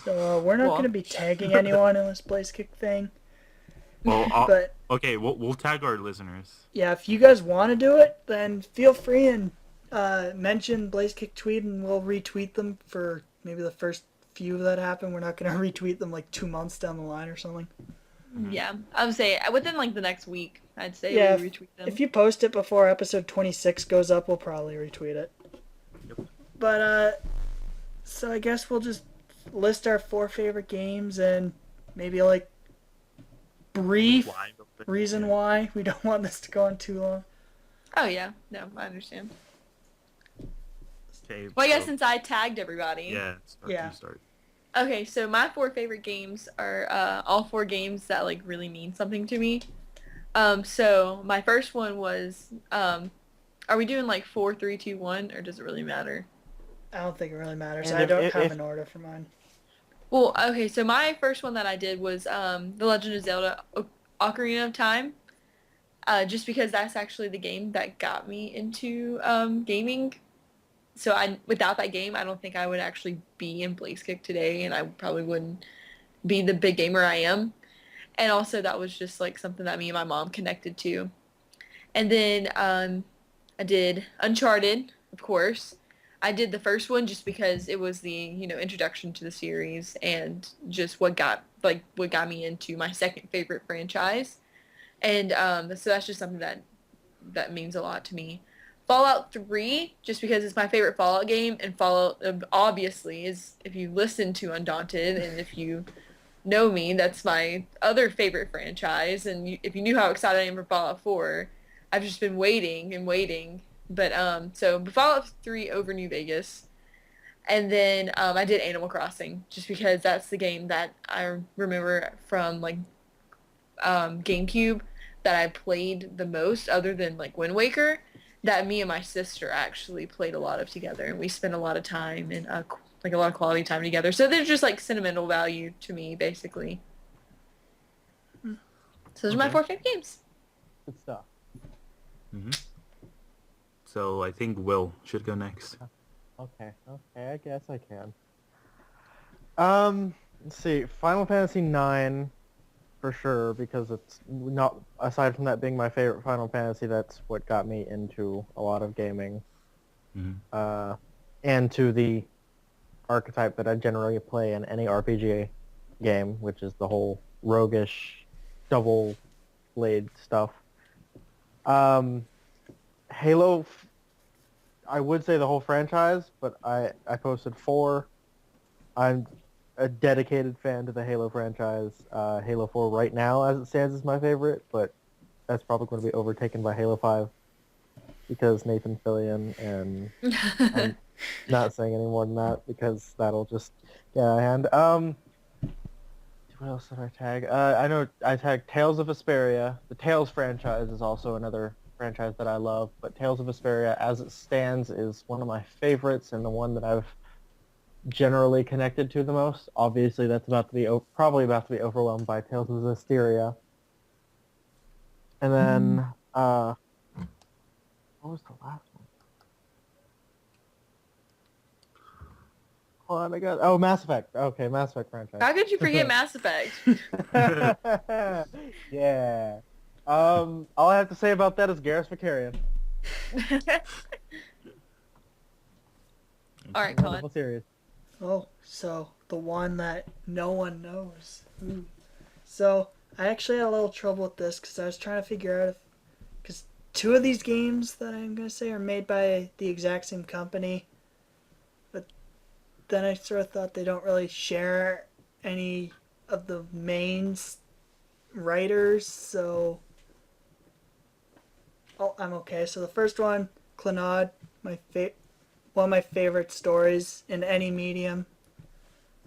So we're not Cool. going to be tagging anyone in this Blaze Kick thing. Well, But okay, we'll tag our listeners. yeah, if you guys want to do it, then feel free and mention Blaze Kick tweet, and we'll retweet them for maybe the first few that happen. We're not going to retweet them like 2 months down the line or something. Yeah, I would say within like the next week, I'd say Yeah, we retweet them. If you post it before episode 26 goes up, we'll probably retweet it. Yep. But, so I guess we'll just list our 4 favorite games and maybe, like, brief Why? reason why. We don't want this to go on too long. Oh yeah, no, I understand. Okay, Well, I guess so- since I tagged everybody. Yeah, Yeah. You start. Okay, so my 4 favorite games are all 4 games that like really mean something to me. So my first one was, are we doing like 4, 3, 2, 1, or does it really matter? I don't think it really matters. And I don't if- have if- an order for mine. Well, okay, so my first one that I did was The Legend of Zelda Ocarina of Time. Just because that's actually the game that got me into gaming. So without that game, I don't think I would actually be in Blaze Kick today, and I probably wouldn't be the big gamer I am. And also that was just like something that me and my mom connected to. And then I did Uncharted, of course. I did the first one just because it was the, introduction to the series and just what got me into my second favorite franchise. And so that's just something that means a lot to me. Fallout 3, just because it's my favorite Fallout game, and Fallout obviously is, if you listen to Undaunted and if you know me, that's my other favorite franchise. And if you knew how excited I am for Fallout 4, I've just been waiting and waiting. But so Fallout 3 over New Vegas. And then I did Animal Crossing, just because that's the game that I remember from like GameCube that I played the most, other than like Wind Waker, that me and my sister actually played a lot of together, and we spent a lot of time and like a lot of quality time together. So there's just like sentimental value to me, basically. So those are my Okay. 4 favorite games. good stuff. Mm-hmm. so I think Will should go next. Okay, I guess I can. Let's see. Final Fantasy IX for sure, because it's not, aside from that being my favorite Final Fantasy, that's what got me into a lot of gaming. Mm-hmm. And to the archetype that I generally play in any RPG game, which is the whole roguish, double blade stuff. Halo, I would say the whole franchise, but I posted 4. I'm a dedicated fan to the Halo franchise. Halo 4 right now, as it stands, is my favorite, but that's probably going to be overtaken by Halo 5 because Nathan Fillion, and I'm not saying any more than that because that'll just get out of hand. What else did I tag? I know I tagged Tales of Vesperia. The Tales franchise is also another franchise that I love, but Tales of Vesperia, as it stands, is one of my favorites and the one that I've generally connected to the most. Obviously, that's probably about to be overwhelmed by Tales of Zestiria. And then, what was the last one? Hold on, Mass Effect. Okay, Mass Effect franchise. How could you forget Mass Effect? Yeah. All I have to say about that is Garrus Vakarian. All right, Colin. Wonderful series. Oh, so the one that no one knows. Ooh. So I actually had a little trouble with this because I was trying to figure out if, because 2 of these games that I'm gonna say are made by the exact same company, but then I sort of thought they don't really share any of the main writers, so I'm okay. So the first one, Clannad, one of my favorite stories in any medium.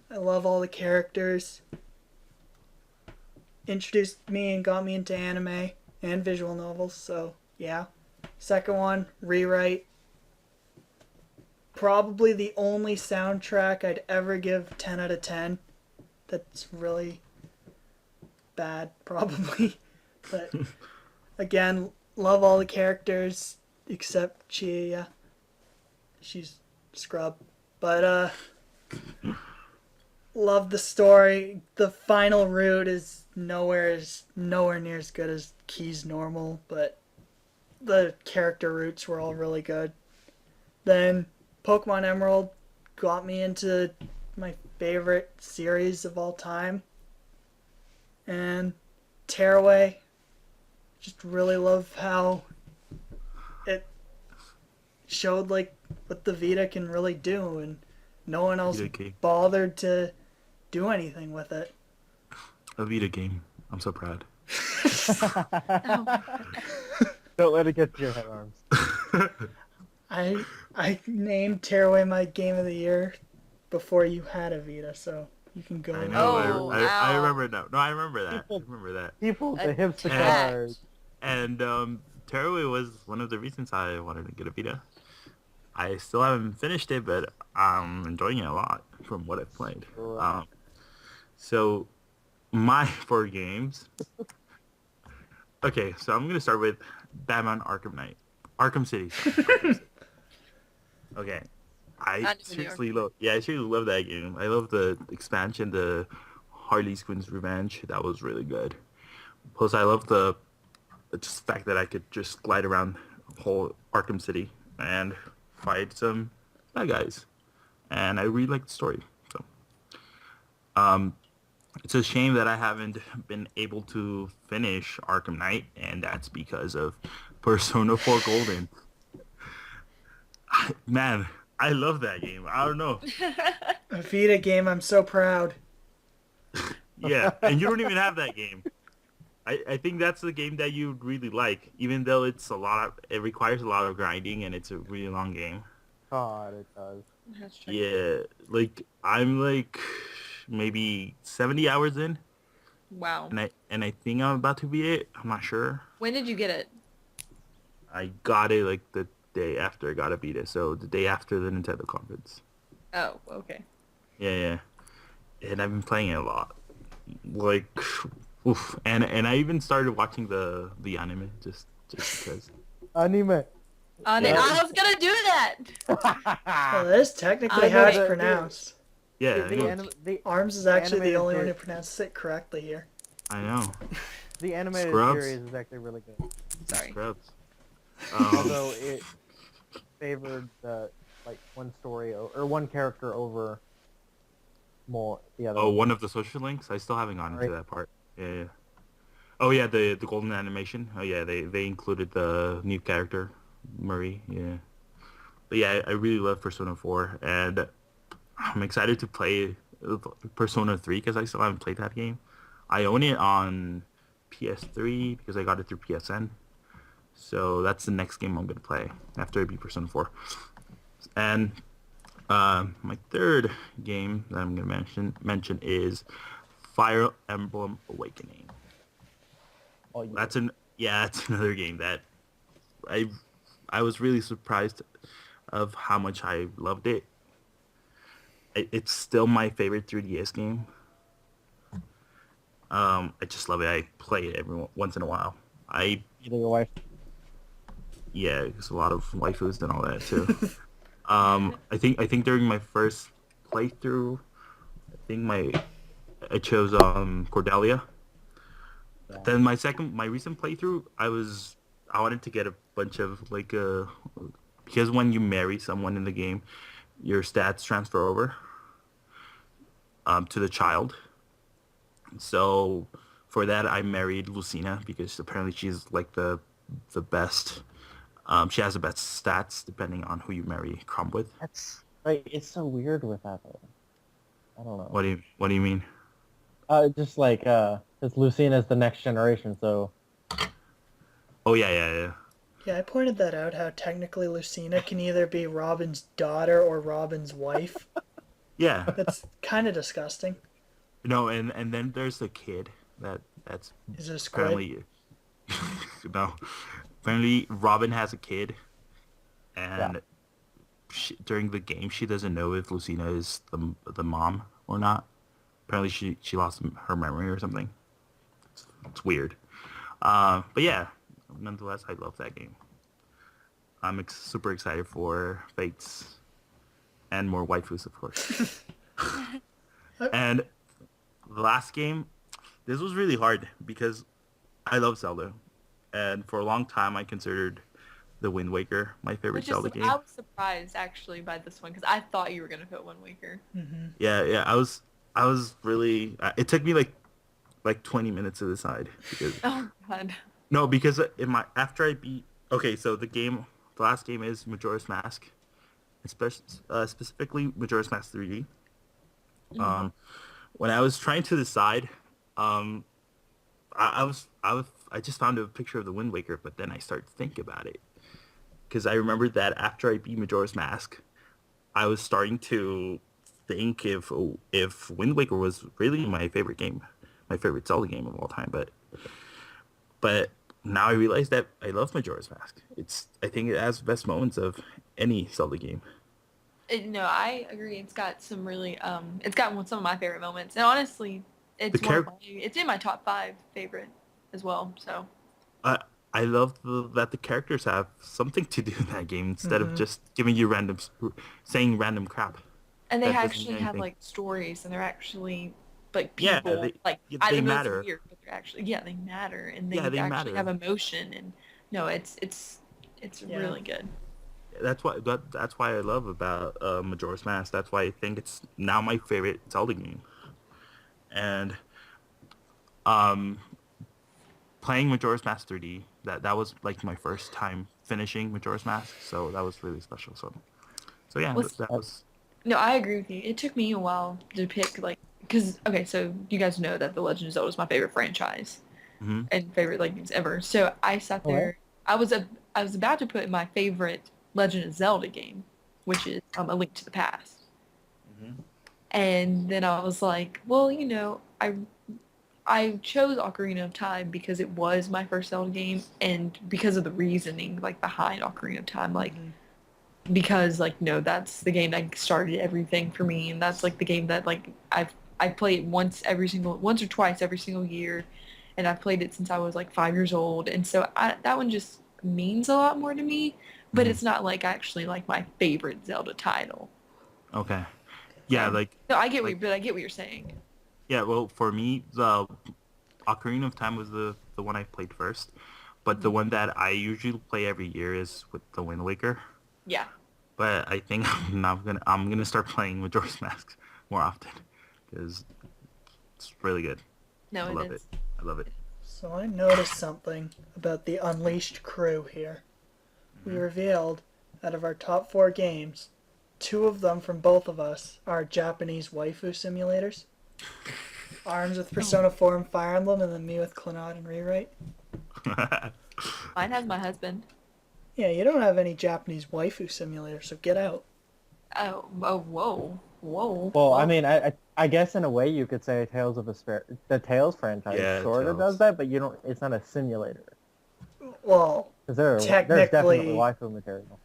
I love all the characters. Introduced me and got me into anime and visual novels, so yeah. Second one, Rewrite. Probably the only soundtrack I'd ever give 10 out of 10. That's really bad, probably. But again, love all the characters except Chia. She's scrub. But love the story. The final route is nowhere near as good as Key's normal, but the character routes were all really good. Then Pokemon Emerald got me into my favorite series of all time. And Tearaway, just really love how it showed like what the Vita can really do, and no one else bothered to do anything with it. A Vita game. I'm so proud. Don't let it get to your head arms. I named Tearaway my game of the year before you had a Vita, so you can go. I know. Oh, I wow. remember that. No, I remember that. I remember that. People, the hipster Attacked. cars. And Tearaway was one of the reasons I wanted to get a Vita. I still haven't finished it, but I'm enjoying it a lot from what I've played. Right. So my 4 games. Okay, so I'm gonna start with Batman Arkham Knight, Arkham City. Okay, I seriously love that game. I love the expansion, the Harley Quinn's Revenge. That was really good. Plus, I love the just fact that I could just glide around the whole Arkham City and fight some bad guys, and I really like the story. So, it's a shame that I haven't been able to finish Arkham Knight, and that's because of Persona 4 Golden. Man, I love that game. I don't know. A Vita game, I'm so proud. Yeah, and you don't even have that game. I think that's the game that you'd really like, even though it requires a lot of grinding and it's a really long game. God, it does. That's true. Yeah, like I'm like maybe 70 hours in, Wow. and I think I'm about to beat it. I'm not sure. When did you get it? I got it like the day after I got to beat it, so the day after the Nintendo conference. Oh, okay. Yeah. And I've been playing it a lot. Like, oof. And I even started watching the anime just because. Anime. And Yeah. I was gonna do that. Well, that is technically I how it's know. pronounced. Yeah, I know. Arms is actually the animated only one who series- pronounces it correctly here. I know. The animated Scrubs. series is actually really good. Sorry. Scrubs. Although it favored like one story or one character over more the other. Oh, one. one of the social links? I still haven't gotten Right. into that part. Yeah. Oh yeah, the golden animation. Oh yeah, they included the new character, Murray. Yeah. But yeah, I really love Persona 4, and I'm excited to play Persona 3 because I still haven't played that game. I own it on PS3 because I got it through PSN. So that's the next game I'm gonna play after I beat Persona 4. And my third game that I'm gonna mention is Fire Emblem Awakening. Oh, yeah. That's another game that I was really surprised of how much I loved it. It's still my favorite 3DS game. I just love it. I play it once in a while. Your wife. Yeah, there's a lot of waifus and all that too. I think during my first playthrough, I chose Cordelia. Yeah. Then my recent playthrough, I wanted to get a bunch of because when you marry someone in the game, your stats transfer over to the child. So for that, I married Lucina because apparently she's like the best. She has the best stats depending on who you marry Crumb with. That's like it's so weird with that though. I don't know. What do you mean? Just like because Lucina's the next generation, so Oh yeah. Yeah, I pointed that out, how technically Lucina can either be Robin's daughter or Robin's wife. Yeah. That's kind of disgusting. No, and then there's the kid that's Is it a squid? apparently no. Apparently Robin has a kid, and during the game she doesn't know if Lucina is the mom or not. Apparently she lost her memory or something. It's weird. But yeah, nonetheless, I love that game. I'm super excited for Fates and more waifus, of course. And the last game, this was really hard because I love Zelda, and for a long time I considered the Wind Waker my favorite Zelda game. I was surprised actually by this one because I thought you were gonna put Wind Waker. Mm-hmm. Yeah, I was really. It took me like 20 minutes to decide because Oh God. no, because after I beat. Okay, so the last game is Majora's Mask, specifically Majora's Mask 3D. When I was trying to decide, I just found a picture of the Wind Waker, but then I started to think about it because I remembered that after I beat Majora's Mask, I was starting to think if Wind Waker was really my favorite game, my favorite Zelda game of all time, but now I realize that I love Majora's Mask. I think it has the best moments of any Zelda game. No, I agree. It's got some really it's got some of my favorite moments, and honestly, it's it's in my top 5 favorite as well. So I love that the characters have something to do in that game instead of just giving you saying random crap. And they that doesn't actually mean have anything. like stories, and they're actually like Yeah, people. they I know matter. it's weird, but they're actually they matter, and they Yeah, they actually matter. have emotion, and no, it's Yeah. really good. That's why I love about Majora's Mask. That's why I think it's now my favorite Zelda game. And playing Majora's Mask 3D, that was like my first time finishing Majora's Mask, so that was really special. So yeah, that was. No, I agree with you. It took me a while to pick because so you guys know that The Legend of Zelda is my favorite franchise Mhm. and favorite games ever. So I sat there. I was about to put my favorite Legend of Zelda game, which is A Link to the Past. Mhm. And then I was like, well, I chose Ocarina of Time because it was my first Zelda game, and because of the reasoning behind Ocarina of Time, because that's the game that started everything for me, and that's the game that I play it once or twice every single year, and I've played it since I was 5 years old, and so that one just means a lot more to me. but Mhm. it's not like actually like my favorite Zelda title. Okay. Yeah, So- like No, I get like but I get what you're saying. yeah. Well, for me, the Ocarina of Time was the one I played first, but the one that I usually play every year is with the Wind Waker. Yeah. But I think I'm gonna start playing Majora's Mask more often because it's really good. No, I it love is. it. I love it. So I noticed something about the Unleashed crew here. We revealed, out of our top 4 games, 2 of them from both of us are Japanese waifu simulators. Arms with Persona 4 and Fire Emblem, and then me with Clannad and Rewrite. Mine has my husband. Yeah, you don't have any Japanese waifu simulators, so get out. Whoa. Well, I mean, I guess in a way you could say Tales of Vesperia. The Tales franchise Yeah, sort of Tales. does that, but you don't. It's not a simulator. Well, Because there's Technically- definitely waifu material.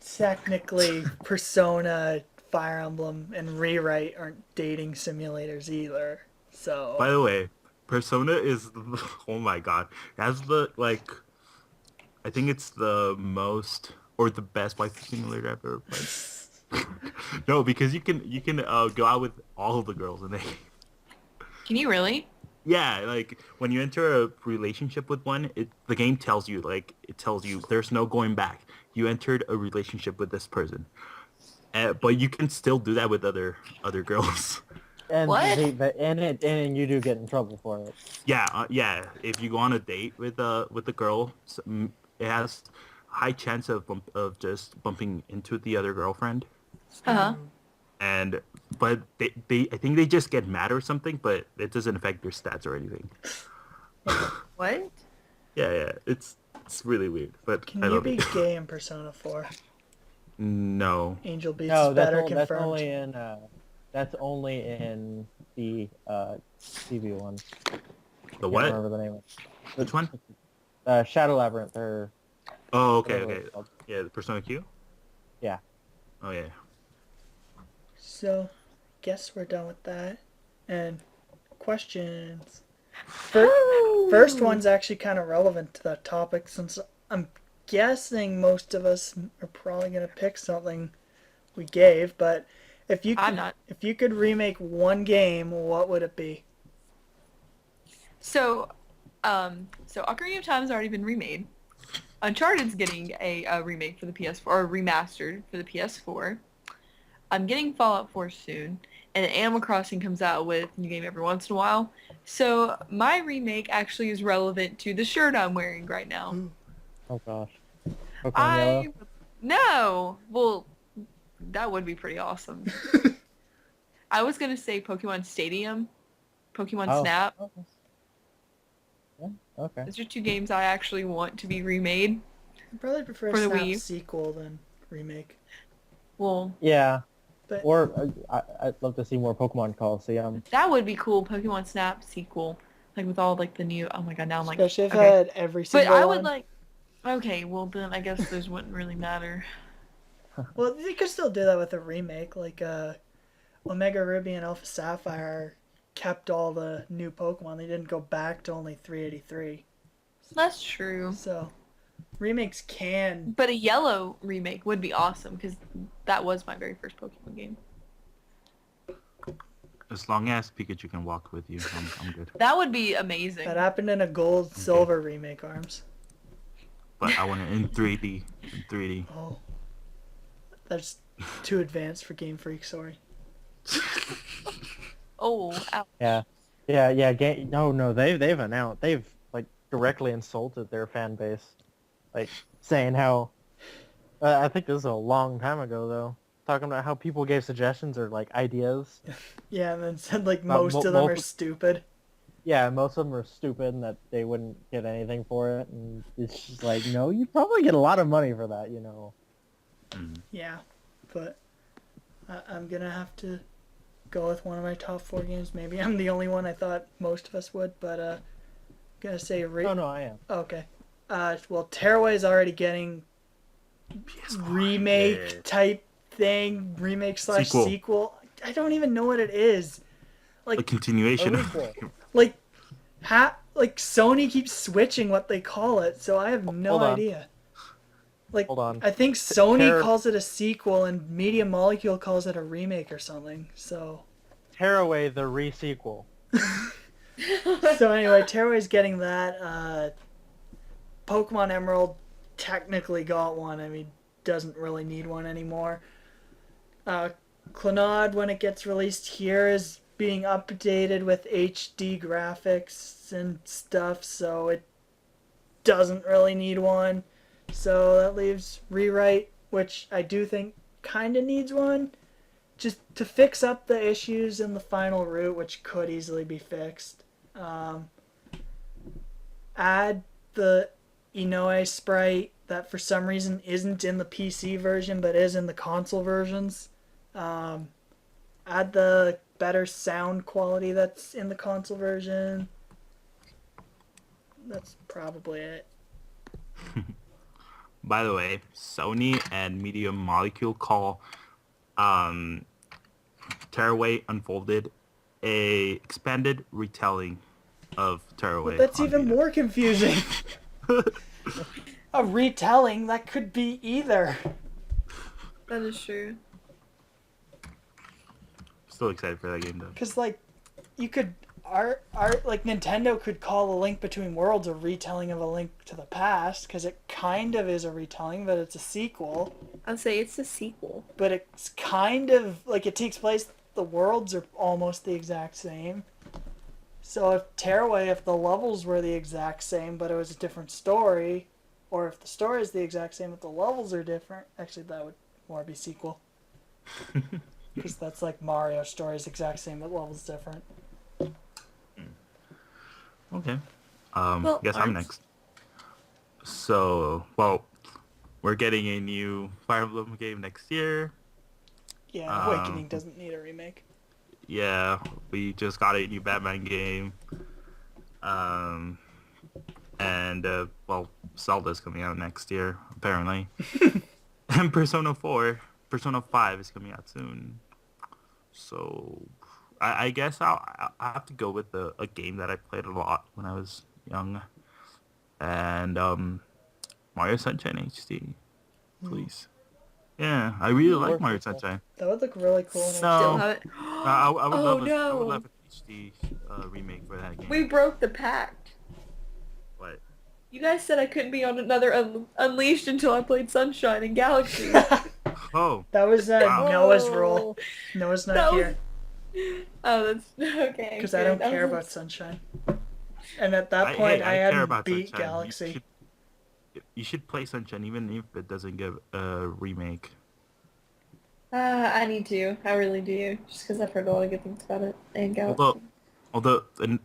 technically, Persona, Fire Emblem, and Rewrite aren't dating simulators either. So By the way, Persona is oh my god. It has the like I think it's the most or the best waifu simulator I've ever played. No, because you can go out with all of the girls and they Can you really? yeah, like when you enter a relationship with one, the game tells you there's no going back. You entered a relationship with this person. But you can still do that with other girls. And What? and you do get in trouble for it. Yeah. If you go on a date with the girl, it has high chance of just bumping into the other girlfriend. Uh-huh. But they I think they just get mad or something, but it doesn't affect their stats or anything. What? Yeah. It's really weird, but can I you love be it. gay in Persona 4? No. Angel Beats No, is that's, better that's confirmed. only in the TV one. The Can't what? remember the name of it. Which one? Shadow Labyrinth or Oh, okay. whatever it's called. Yeah, the Persona Q? Yeah. Oh, yeah. So, guess we're done with that. And questions. First one's actually kind of relevant to that topic since I'm guessing most of us are probably going to pick something we gave, but if you I'm could, not. if you could remake one game, what would it be? So Ocarina of Time has already been remade. Uncharted's getting a remake for the PS4, or remastered for the PS4. I'm getting Fallout 4 soon, and Animal Crossing comes out with a new game every once in a while. So my remake actually is relevant to the shirt I'm wearing right now. Oh gosh. Pokemon Yellow. No. Well, that would be pretty awesome. I was gonna say Pokemon Stadium, Pokemon Oh. Snap. Okay. Yeah. Okay. Those are 2 games I actually want to be remade. I'd probably prefer For the Snap Wii. sequel than remake. Well, Yeah. But Or I'd love to see more Pokemon Coliseum. that would be cool. Pokemon Snap sequel, like with all like the new. Oh my god, now I'm like. especially if okay. I had every But single I would one. like. Okay, well then I guess those wouldn't really matter. Well, they could still do that with a remake, like Omega Ruby and Alpha Sapphire kept all the new Pokemon. They didn't go back to only 383. That's true. So, remakes can. But a Yellow remake would be awesome because that was my very first Pokemon game. As long as Pikachu can walk with you, I'm good. That would be amazing. That happened in a gold silver remake, Arms. But I want it in 3D. In 3D. Oh. That's too advanced for Game Freak, sorry. Oh, ouch. Yeah. No. They've announced they've like directly insulted their fan base, like saying how. I think this is a long time ago though. Talking about how people gave suggestions or like ideas. Yeah, and then said like About most of them are multiple- stupid. Yeah, most of them are stupid and that they wouldn't get anything for it. And it's just like, no, you'd probably get a lot of money for that, you know. Yeah, but I'm gonna have to go with one of my top 4 games. Maybe I'm the only one. I thought most of us would, but gonna say No, I am. okay. Well, Tearaway is already getting remake Yeah. type thing, remake / Sequel. sequel. I don't even know what it is. A continuation. A of- requel. Like, like Sony keeps switching what they call it, so I have no Hold on. idea. Like, Hold on. I think Sony Terra- calls it a sequel and Media Molecule calls it a remake or something. So, Tearaway the re-sequel. so anyway, Tearaway's getting that. Pokemon Emerald technically got one. I mean, doesn't really need one anymore. Clannad, when it gets released here, is being updated with HD graphics and stuff, so it doesn't really need one. So that leaves Rewrite, which I do think kind of needs one, just to fix up the issues in the final route, which could easily be fixed. Add the Inoue sprite that for some reason isn't in the PC version but is in the console versions. Add the better sound quality that's in the console version. That's probably it. By the way, Sony and Media Molecule call Tearaway Unfolded a expanded retelling of Tearaway. Well, that's on even Vita. more confusing. A retelling, that could be either. That is true. Still excited for that game though. Because, like, you could... like, Nintendo could call A Link Between Worlds a retelling of A Link to the Past, because it kind of is a retelling, but it's a sequel. I'd say it's a sequel. But it's kind of... like, it takes place... the worlds are almost the exact same. So if Tearaway, if the levels were the exact same, but it was a different story, or if the story is the exact same but the levels are different, actually that would more be sequel. Because that's like Mario, story's exact same but levels different. Okay. Well, guess I'm next. So, well, we're getting a new Fire Emblem game next year. Yeah, Awakening doesn't need a remake. Yeah, we just got a new Batman game. And, well, Zelda's coming out next year, apparently. And Persona 5 is coming out soon. So, I guess I'll have to go with a game that I played a lot when I was young. And, Mario Sunshine HD, please. Yeah, I really like Mario Sunshine. That would look really cool. No. Still have it. I would Oh, love no. I would love an HD remake for that game. We broke the pact. What? You guys said I couldn't be on another Unleashed until I played Sunshine and Galaxy. Oh, That was Wow. Noah's rule. Noah's not That was- here. Oh, that's okay. Because I don't good. care was- about Sunshine. And at that point, I care hadn't about beat Sunshine. Galaxy. You should play Sunshine even if it doesn't get a remake. I need to. I really do. Just because I've heard a lot of good things about it. And Galaxy. Although, and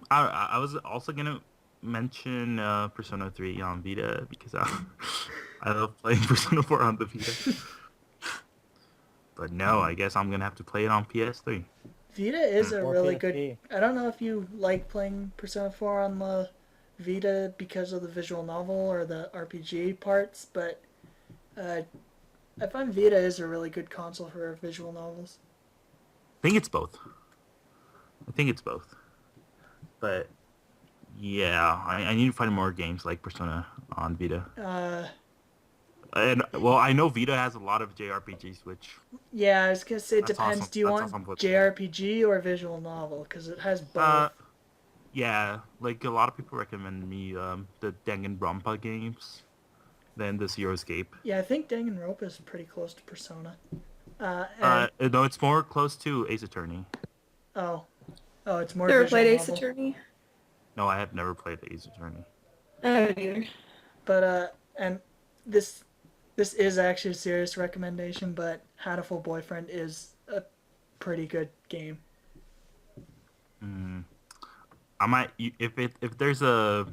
I was also gonna mention Persona 3 on Vita because I love playing Persona 4 on the Vita. But no, I guess I'm gonna have to play it on PS3. Vita is a Or really PSP. good... I don't know if you like playing Persona 4 on the Vita because of the visual novel or the RPG parts, but I find Vita is a really good console for visual novels. I think it's both. But yeah, I need to find more games like Persona on Vita. And well, I know Vita has a lot of JRPGs, which Yeah, I was going to say it That's depends. awesome. Do you That's want awesome flip. JRPG or visual novel? Because it has both. yeah, like a lot of people recommend me the Danganronpa games, then the Zero Escape. Yeah, I think Danganronpa is pretty close to Persona. And, No, it's more close to Ace Attorney. oh, it's more Never visual played Ace novel. Attorney? No, I have never played Ace Attorney. I haven't either. But and this is actually a serious recommendation, but Hatoful Boyfriend is a pretty good game. I might if there's a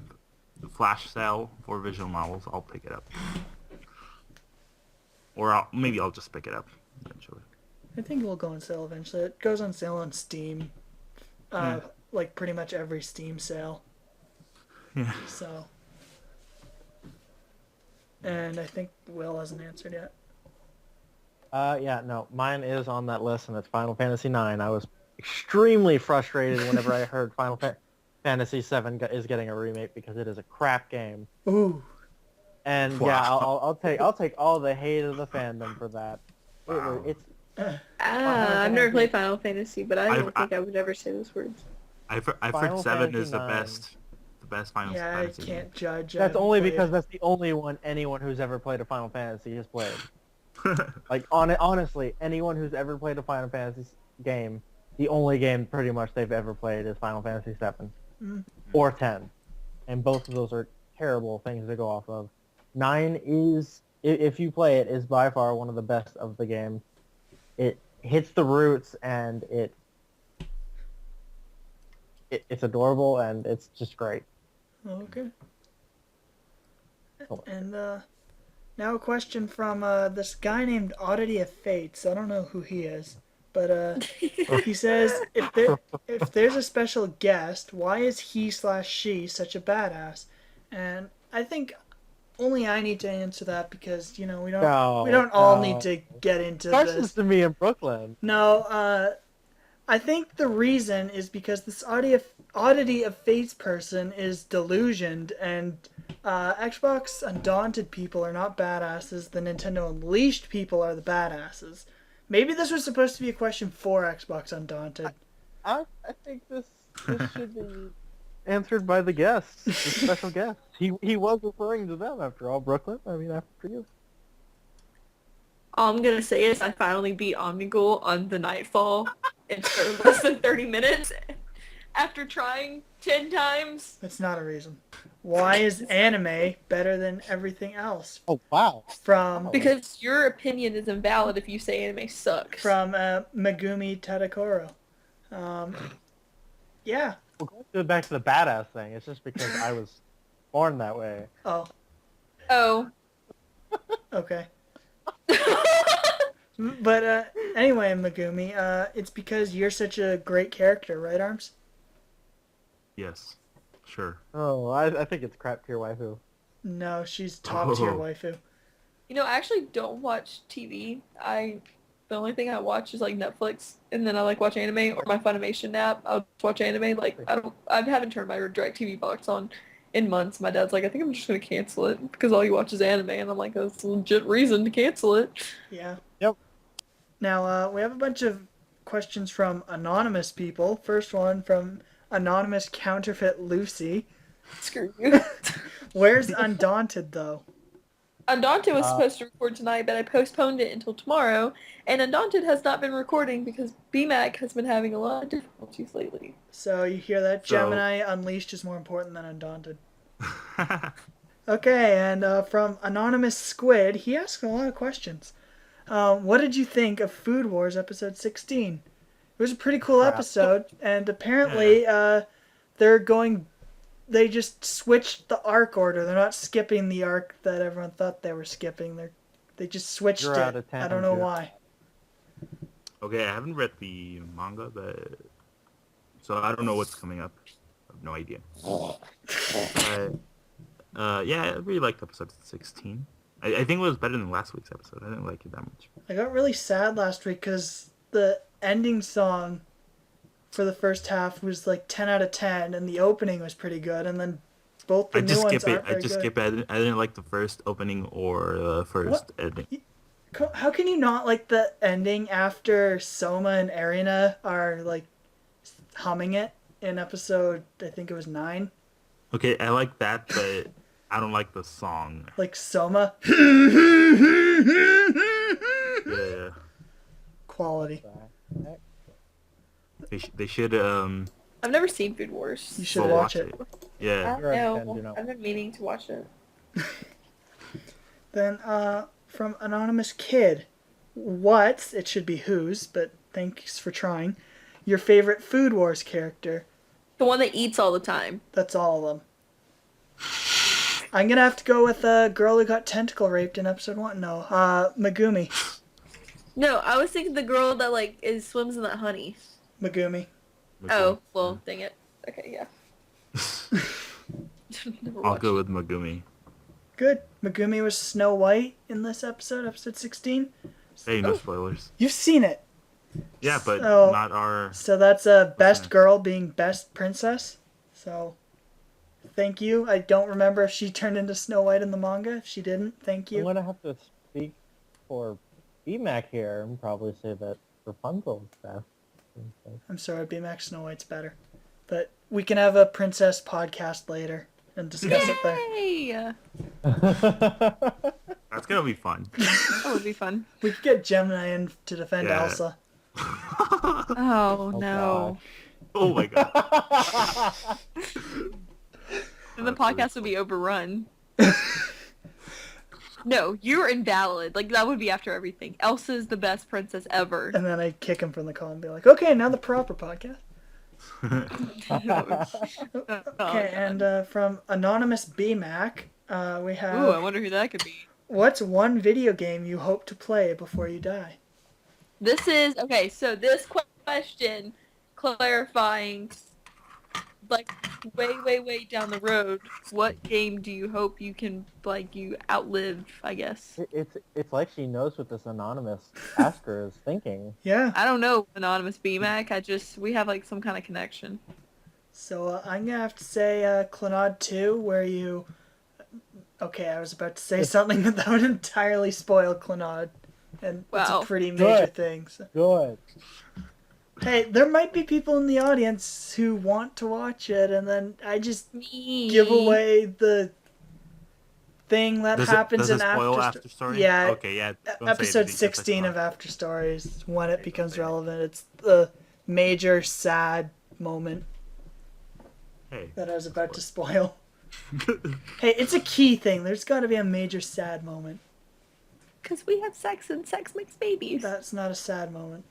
flash sale for visual novels, I'll pick it up. Or maybe I'll just pick it up eventually. I think it will go on sale eventually. It goes on sale on Steam, like pretty much every Steam sale. Yeah. So, and I think Will hasn't answered yet. Yeah, no, mine is on that list, and it's Final Fantasy IX. I was extremely frustrated whenever I heard Final Fantasy VII is getting a remake because it is a crap game. Ooh, And yeah, Wow. I'll take all the hate of the fandom for that. Wow. It's I've never played Final Fantasy, but I I've don't think I would ever say those words. I've heard Final 7 Fantasy is the 9. best Final Yeah, I Fantasy game. can't judge. I That's haven't only played. because that's the only one anyone who's ever played a Final Fantasy has played. Like honestly, anyone who's ever played a Final Fantasy game, the only game pretty much they've ever played is Final Fantasy 7 Mm. or 10, and both of those are terrible things to go off of. 9 is, if you play it, is by far one of the best of the game. It hits the roots and it's adorable and it's just great. Okay. Oh. And now a question from this guy named Oddity of Fates. I don't know who he is, but he says if there's a special guest, why is he/she such a badass? And I think only I need to answer that because we don't all need to get into Questions this. to me in Brooklyn. No, I think the reason is because this Oddity of Fates person is delusioned, and Xbox Undaunted people are not badasses. The Nintendo Unleashed people are the badasses. Maybe this was supposed to be a question for Xbox Undaunted. I think this should be answered by the guests, the special guest. He was referring to them after all, Brooklyn. I mean, after you. All I'm gonna say is I finally beat Omnigul on the Nightfall in less than 30 minutes after trying 10 times. That's not a reason. Why is anime better than everything else? Oh wow! From Because your opinion is invalid if you say anime sucks. Megumi Tadakoro. Yeah. We'll go back to the badass thing. It's just because I was born that way. Oh. Oh. Okay. But anyway, Megumi, it's because you're such a great character, right, Arms? Yes. Sure. Oh, I think it's crap tier waifu. No, she's top tier Oh. waifu. You know, I actually don't watch TV. The only thing I watch is like Netflix, and then I like watch anime or my Funimation app. I'll just watch anime. Like I haven't turned my DirecTV box on in months. My dad's like, I think I'm just gonna cancel it because all you watch is anime, and I'm like, that's a legit reason to cancel it. Yeah. Yep. Now, we have a bunch of questions from anonymous people. First one from anonymous counterfeit Lucy. Screw you. Where's Undaunted, though? Undaunted was supposed to record tonight, but I postponed it until tomorrow, and Undaunted has not been recording because BMAC has been having a lot of difficulties lately. So you hear that? So- Gemini Unleashed is more important than Undaunted. Okay, and from Anonymous Squid, he asked a lot of questions. What did you think of Food Wars episode 16? It was a pretty cool episode, and apparently they just switched the arc order. They're not skipping the arc that everyone thought they were skipping. They just switched You're it. out of I don't know tangent. why. Okay, I haven't read the manga, but so I don't know what's coming up. I have no idea. Yeah, I really liked episode 16. I think it was better than last week's episode. I didn't like it that much. I got really sad last week because the ending song for the first half was like 10 out of 10, and the opening was pretty good, and then both the I new just ones skip it. aren't I very just good. skip it. I didn't like the first opening or the first What? ending. How can you not like the ending after Soma and Arena are like humming it in episode, I think it was 9? Okay, I like that, but I don't like the song. Like Soma. Yeah, Quality. they should I've never seen Food Wars. You should go watch it. Yeah. I You're out of don't 10, you know. know. I've been meaning to watch it. Then from Anonymous Kid, what's, it should be whose, but thanks for trying, your favorite Food Wars character? The one that eats all the time. That's all of them. I'm gonna have to go with a girl who got tentacle raped in episode 1. No, Megumi. No, I was thinking the girl that like swims in that honey. Megumi. Oh, well, dang it. Okay, yeah. Never I'll watched. go with Megumi. Good. Megumi was Snow White in this episode 16. Hey, no spoilers. You've seen it. Yeah, but So- not our. So that's a best next? girl being best princess. So thank you. I don't remember if she turned into Snow White in the manga. If she didn't, thank I'm you. gonna have to speak for BMAC here and probably say that Rapunzel is best. I'm sorry, BMX Snow White's better. But we can have a princess podcast later and discuss it there. Yay! That's gonna be fun. That would be fun. We could get Gemini in to defend Yeah. Elsa. Oh, no. Oh my god. Then the That's really podcast would be overrun. No, you're invalid. Like, that would be after everything. Elsa's the best princess ever. And then I kick him from the call and be like, okay, now the proper podcast. Okay, and from Anonymous BMac, we have... Ooh, I wonder who that could be. What's one video game you hope to play before you die? This is, okay, so this question, clarifying, like, way down the road, what game do you hope you can, like, you outlive, I guess? It's like she knows what this anonymous asker is thinking. Yeah. I don't know, Anonymous BMac, we have, like, some kind of connection. So I'm going to have to say Clannad 2, where you... Okay, I was about to say something that would entirely spoil Clannad. And it's Wow. a pretty major thing. So. Good. Hey, there might be people in the audience who want to watch it, and then I just Me. give away the thing that happens does in it spoil After Story? Yeah, Okay, yeah. don't say episode anything, just like 16 of fun. After Stories is when it Okay, becomes okay. relevant. It's the major sad moment Hey. that I was about to spoil. Hey, it's a key thing. There's got to be a major sad moment. Because we have sex and sex makes babies. That's not a sad moment.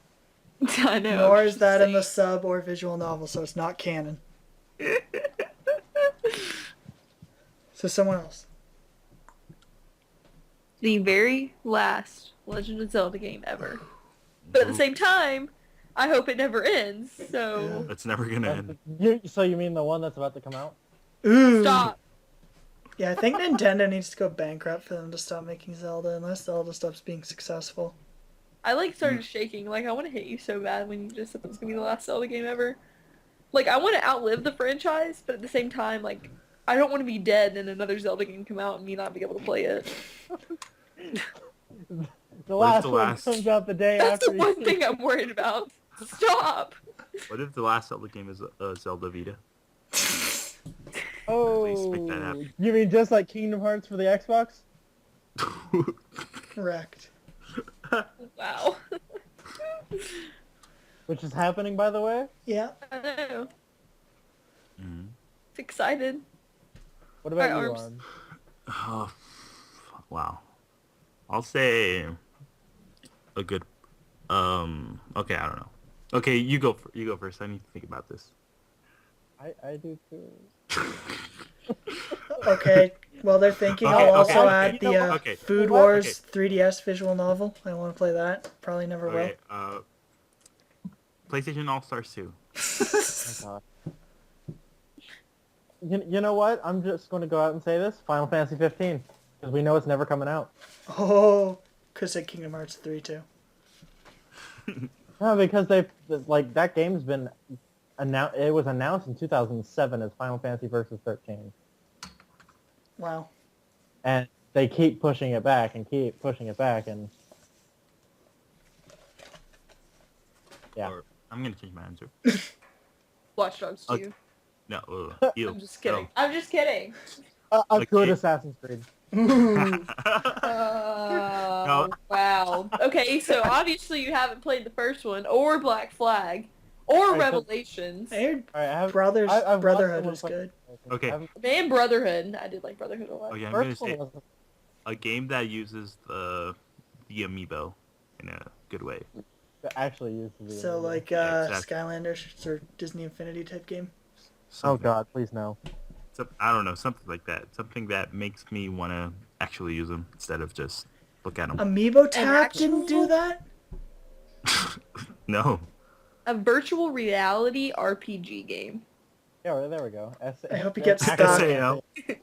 I know. Nor is that in the sub or visual novel, so it's not canon. So someone else. The very last Legend of Zelda game ever. But at the same time, I hope it never ends, so... It's never gonna end. So you mean the one that's about to come out? Ooh. Stop! Yeah, I think Nintendo needs to go bankrupt for them to stop making Zelda, unless Zelda stops being successful. I, like, started shaking. Like, I want to hit you so bad when you just said that was going to be the last Zelda game ever. Like, I want to outlive the franchise, but at the same time, like, I don't want to be dead and another Zelda game come out and me not be able to play it. The What if last the one last- comes out the day That's after the one thing I'm worried about. Stop! What if the last Zelda game is Zelda Vita? Oh, make that happen. you mean just like Kingdom Hearts for the Xbox? Correct. Wow. Which is happening, by the way? Yeah. I know. Mhm. Excited. What about Our you, arms. Arm? Oh, wow. I'll say a good. Okay, I don't know. Okay, you go. You go first. I need to think about this. I do too. Okay, well they're thinking. Okay, I'll okay, also okay, add you the know what? Okay. Food What? Wars 3DS visual novel. I want to play that. Probably never will. Okay. PlayStation All Stars 2. Oh, God. You know what? I'm just going to go out and say this. Final Fantasy 15. Because we know it's never coming out. Oh, could say Kingdom Hearts 3 too. No, because that game's been announced. It was announced in 2007 as Final Fantasy Versus 13. Wow. And they keep pushing it back and keep pushing it back and... Yeah. Or, I'm gonna change my answer. Watch Dogs 2. Okay. No. Ew. I'm just kidding. I'm just kidding. A good Okay. Assassin's Creed. No. Wow. Okay, so obviously you haven't played the first one, or Black Flag, or Right, Revelations, I heard All right, I have, Brothers I've watched Brotherhood someone was play- good. Okay. and Brotherhood. I did like Brotherhood a lot. Okay, I'm gonna First one say was a game that uses the amiibo in a good way. actually used to be. So like Yeah, exactly. Skylanders or Disney Infinity type game. Oh Something- God, please no. I don't know, something like that. Something that makes me want to actually use them instead of just look at them. Amiibo Tap actual- didn't do that? No. A virtual reality RPG game. Yeah, right, there we go. I hope you get Actually- stuck. SAO.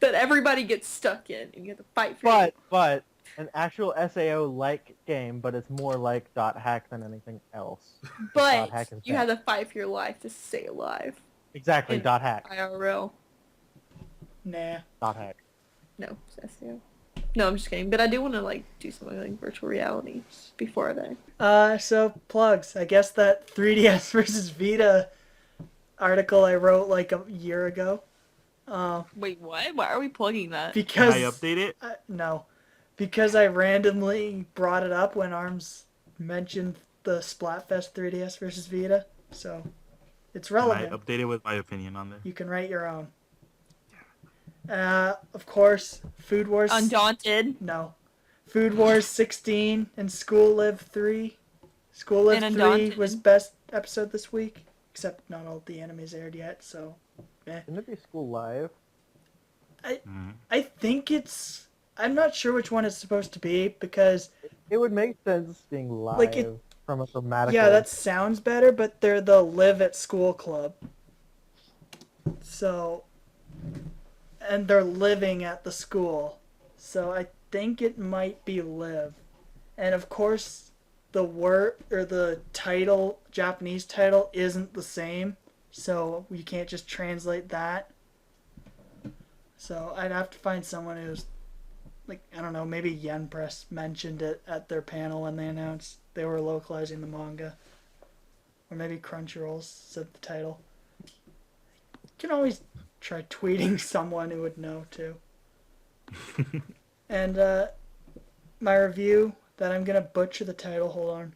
That everybody gets stuck in, and you have to fight for it. But an actual SAO-like game, but it's more like .hack than anything else. But hack is you bad. have to fight for your life to stay alive. Exactly. In- Dot hack. IRL. Nah. Dot hack. No, it's SEO. No, I'm just kidding. But I do want to like do something like virtual reality before I. So plugs. I guess that 3DS versus Vita article I wrote like a year ago. Wait, what? Why are we plugging that? Can I Because update it? no, because I randomly brought it up when Arms mentioned the Splatfest 3DS versus Vita. So it's Can I relevant. update it with my opinion on this? You can write your own. Of course, Food Wars. Undaunted. No. Food Wars 16 and School Live 3. School Live And 3 Undaunted. was best episode this week. Except not all the animes aired yet, so... Shouldn't it be School Live? I think it's... I'm not sure which one it's supposed to be, because... It would make sense being live Like from a thematic. Yeah, that sounds better, but they're the Live at School Club. So... And they're living at the school. So I think it might be Live. And of course, the word or the title, Japanese title, isn't the same. So you can't just translate that. So I'd have to find someone who's like, I don't know, maybe Yen Press mentioned it at their panel when they announced they were localizing the manga. Or maybe Crunchyroll said the title. You can always try tweeting someone who would know too. And my review that I'm gonna butcher the title. Hold on.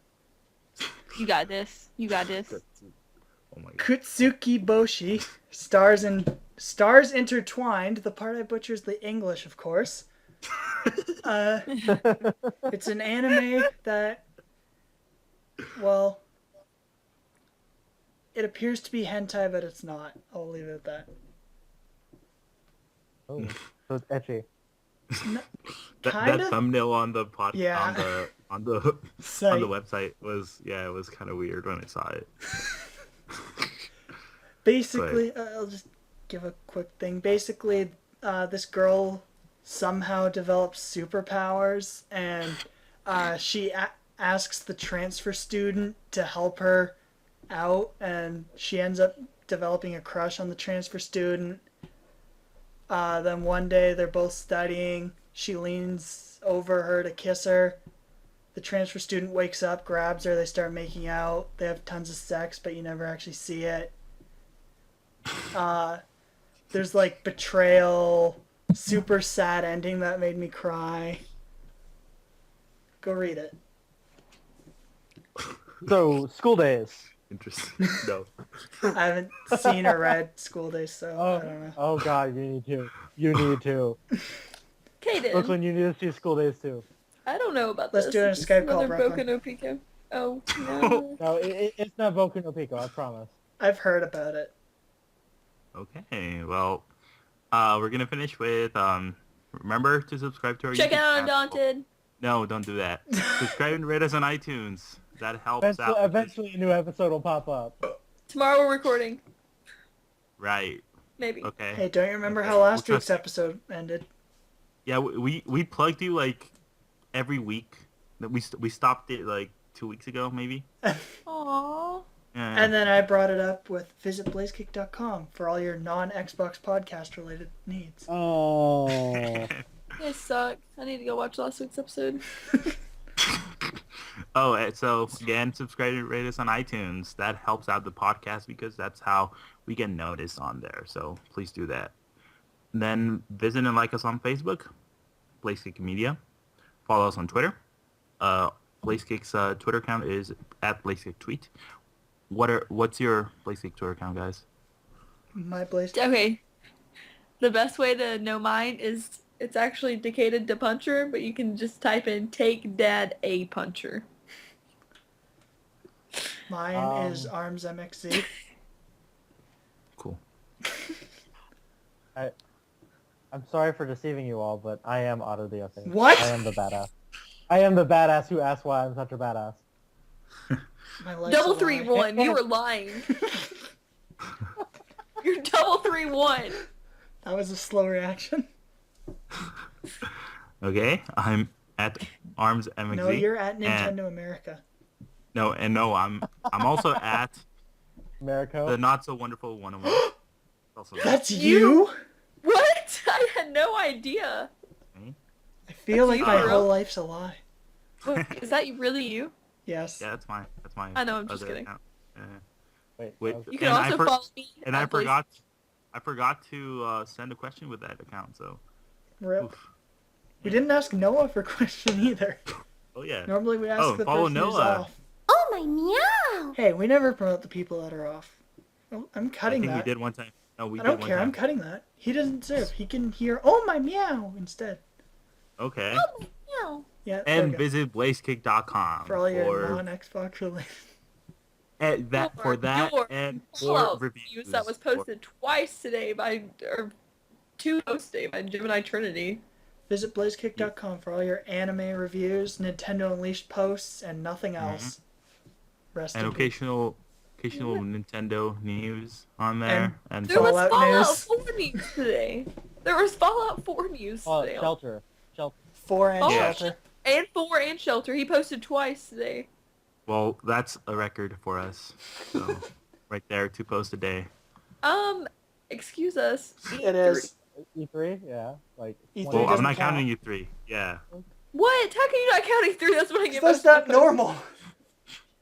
You got this. You got this. Oh my god. Kutsuki Boshi, stars intertwined. The part I butcher is the English, of course. It's an anime that, well, it appears to be hentai, but it's not. I'll leave it at that. Oh, so it's etchy. That Kind of. thumbnail on the pod Yeah. on the Site. website was it was kind of weird when I saw it. Basically, I'll just give a quick thing. Basically, this girl somehow develops superpowers, and she asks the transfer student to help her out, and she ends up developing a crush on the transfer student. Then one day they're both studying. She leans over her to kiss her. The transfer student wakes up, grabs her, they start making out. They have tons of sex, but you never actually see it. There's like betrayal, super sad ending that made me cry. Go read it. So, School Days. Interesting. No. I haven't seen or read School Days, so I don't know. Oh god, you need to. You need to. Kaden. Brooklyn, you need to see School Days too. I don't know about Let's this. do it in a Is Skype call, another Brooklyn. Boku no Pico. Oh, no. No, it's not Boku no Pico, I promise. I've heard about it. Okay. Well, we're gonna finish with remember to subscribe to our Check YouTube out channel. Undaunted. No, don't do that. Subscribe and rate us on iTunes. That helps out. Eventually a new episode will pop up. Tomorrow we're recording. Right. Maybe. Okay. Hey, don't you remember Okay. how last We'll week's episode ended? Yeah, we plugged you like every week. That we stopped it like 2 weeks ago, maybe. Aww. Yeah. And then I brought it up with visit blazekick.com for all your non-Xbox podcast related needs. Oh. You guys suck. I need to go watch last week's episode. Oh, and so again, subscribe and rate us on iTunes. That helps out the podcast because that's how we get noticed on there. So please do that. Then visit and like us on Facebook, BlazeKick Media. Follow us on Twitter. BlazeKick's Twitter account is at BlazeKickTweet. What's your BlazeKick Twitter account, guys? My Blaze. Okay. The best way to know mine is it's actually Decaded to Puncher, but you can just type in Take Dad a Puncher. Mine is Arms MXZ. Cool. I'm sorry for deceiving you all, but I am Otto the Other. What? I am the badass. I am the badass who asked why I'm such a badass. My life's Double a three lie. one. You were lying. You're double 3-1. That was a slow reaction. Okay, I'm at Arms MXZ. No, you're at and- Nintendo America. No, I'm also at Mariko. The Not So Wonderful 101. Also there. That's you? What? I had no idea. Me? I feel That's like you, my bro. whole life's a lie. Wait, is that really you? Yes. Yeah, that's mine. That's mine. I know, I'm just kidding. Account. Wait. Wait, You can And also follow me. And I at Blaze- forgot to send a question with that account. So, Rip. oof. We didn't ask Noah for a question either. Oh yeah. Normally we ask the follow person who's Noah. off. Oh my meow! Hey, we never promote the people that are off. Oh, I'm I cutting think that. we did one time. No, we I did don't one care. time. I'm cutting that. He doesn't deserve. He can hear "Oh my meow" instead. Okay. Meow. Yeah. there And we go. visit blazekick.com For all your non-Xbox related. and that for that your and Fallout for reviews news that was for- posted twice today or 2 posts today by Gemini Trinity. Visit blazekick.com for all your anime reviews, Nintendo Unleashed posts, and nothing else. Rest and in peace. occasional Nintendo news on there and There was Fallout Fallout news. 4 news today. There was Fallout 4 news today. Shelter. 4 and Oh, Shelter. And 4 and Shelter. He posted twice today. well, that's a record for us. So right there, 2 posts a day. Excuse us. It is. E3, yeah, like. E3 Well, I'm doesn't not count. counting you 3. Yeah. What? How can you not counting 3? That's what I get. That's most of not the posts. normal.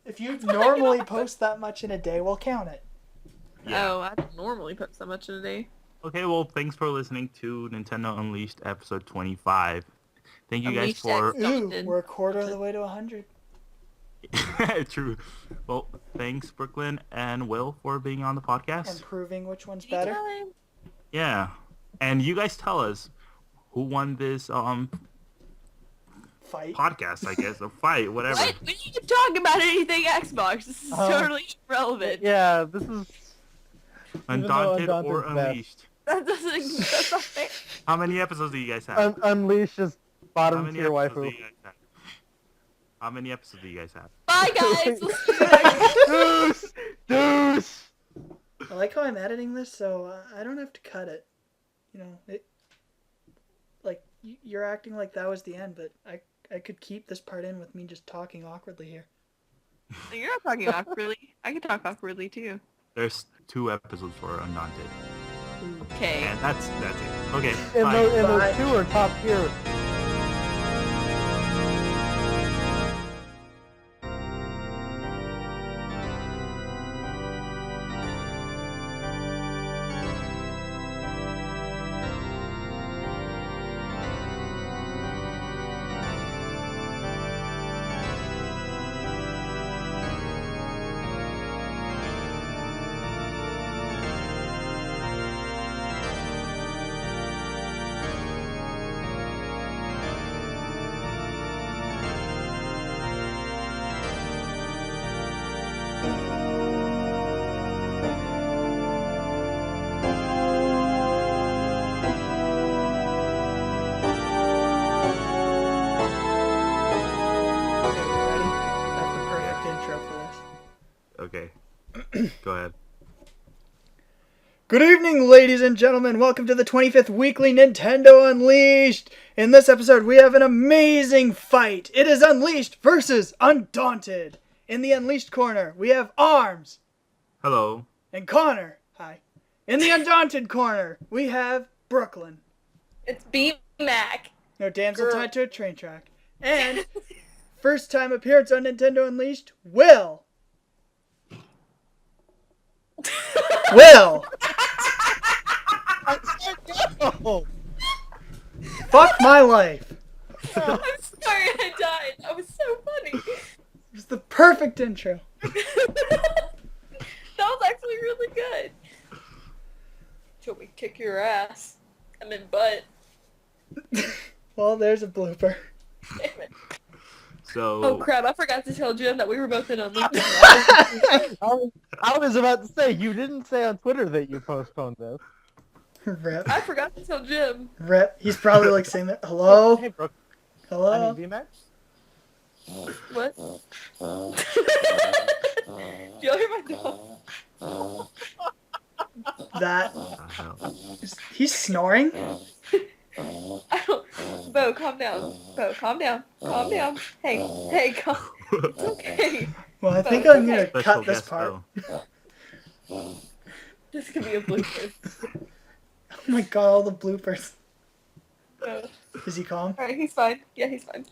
If you normally post that much in a day, we'll count it. Yeah. Oh, I don't normally post that much in a day. Okay, well, thanks for listening to Nintendo Unleashed episode 25. Thank you guys Unleashed for... X. Ooh, Done. we're a quarter of the way to 100. True. Well, thanks, Brooklyn and Will, for being on the podcast. And proving which one's better. Anytime. Yeah. And you guys tell us who won this Fight. podcast, I guess. A fight, whatever. What? We need to talk about anything Xbox. This is totally irrelevant. Yeah, this is. Undaunted or Undaunted best. Unleashed. That's not fair. How many episodes do you guys have? Unleash just How bottom many tier episodes do waifu. you guys have? How many episodes do you guys have? Bye, guys. We'll see you next Deuce! I like how I'm editing this, so I don't have to cut it. You know, like you're acting like that was the end, but I could keep this part in with me just talking awkwardly here. You're not talking awkwardly. I can talk awkwardly too. There's 2 episodes for Undaunted. Okay. And that's it. Okay, And bye. those, and Bye. those 2 are top tier. Okay, you ready? That's the perfect intro for this. Okay. Go ahead. Good evening, ladies and gentlemen. Welcome to the 25th Weekly Nintendo Unleashed. In this episode, we have an amazing fight. It is Unleashed versus Undaunted. In the Unleashed corner, we have Arms Hello. and Connor. Hi. In the Undaunted corner, we have Brooklyn. It's B-Mac. No damsel Girl. tied to a train track. And first time appearance on Nintendo Unleashed, Will. Will. Oh, Fuck my life. I'm sorry I died. That was so funny. It was the perfect intro. That was actually really good. Till we kick your ass. I mean butt. Well, there's a blooper. Damn it. So, Oh crap, I forgot to tell Jim that we were both in Unleashed. I was about to say, you didn't say on Twitter that you postponed this. Rep. I forgot to tell Jim. Rep. He's probably like saying that. Hello? Hey, Brooke. Hello? VMAX? What? Do y'all hear my dog? That. hell. He's snoring? I don't... Bo, calm down. Bo, calm down. Calm down. Hey, calm. It's okay. Well, I think It's I'm gonna okay. cut this part. though. This could be a blooper. Oh my god, all the bloopers. No. Is he calm? Alright, he's fine. Yeah, he's fine.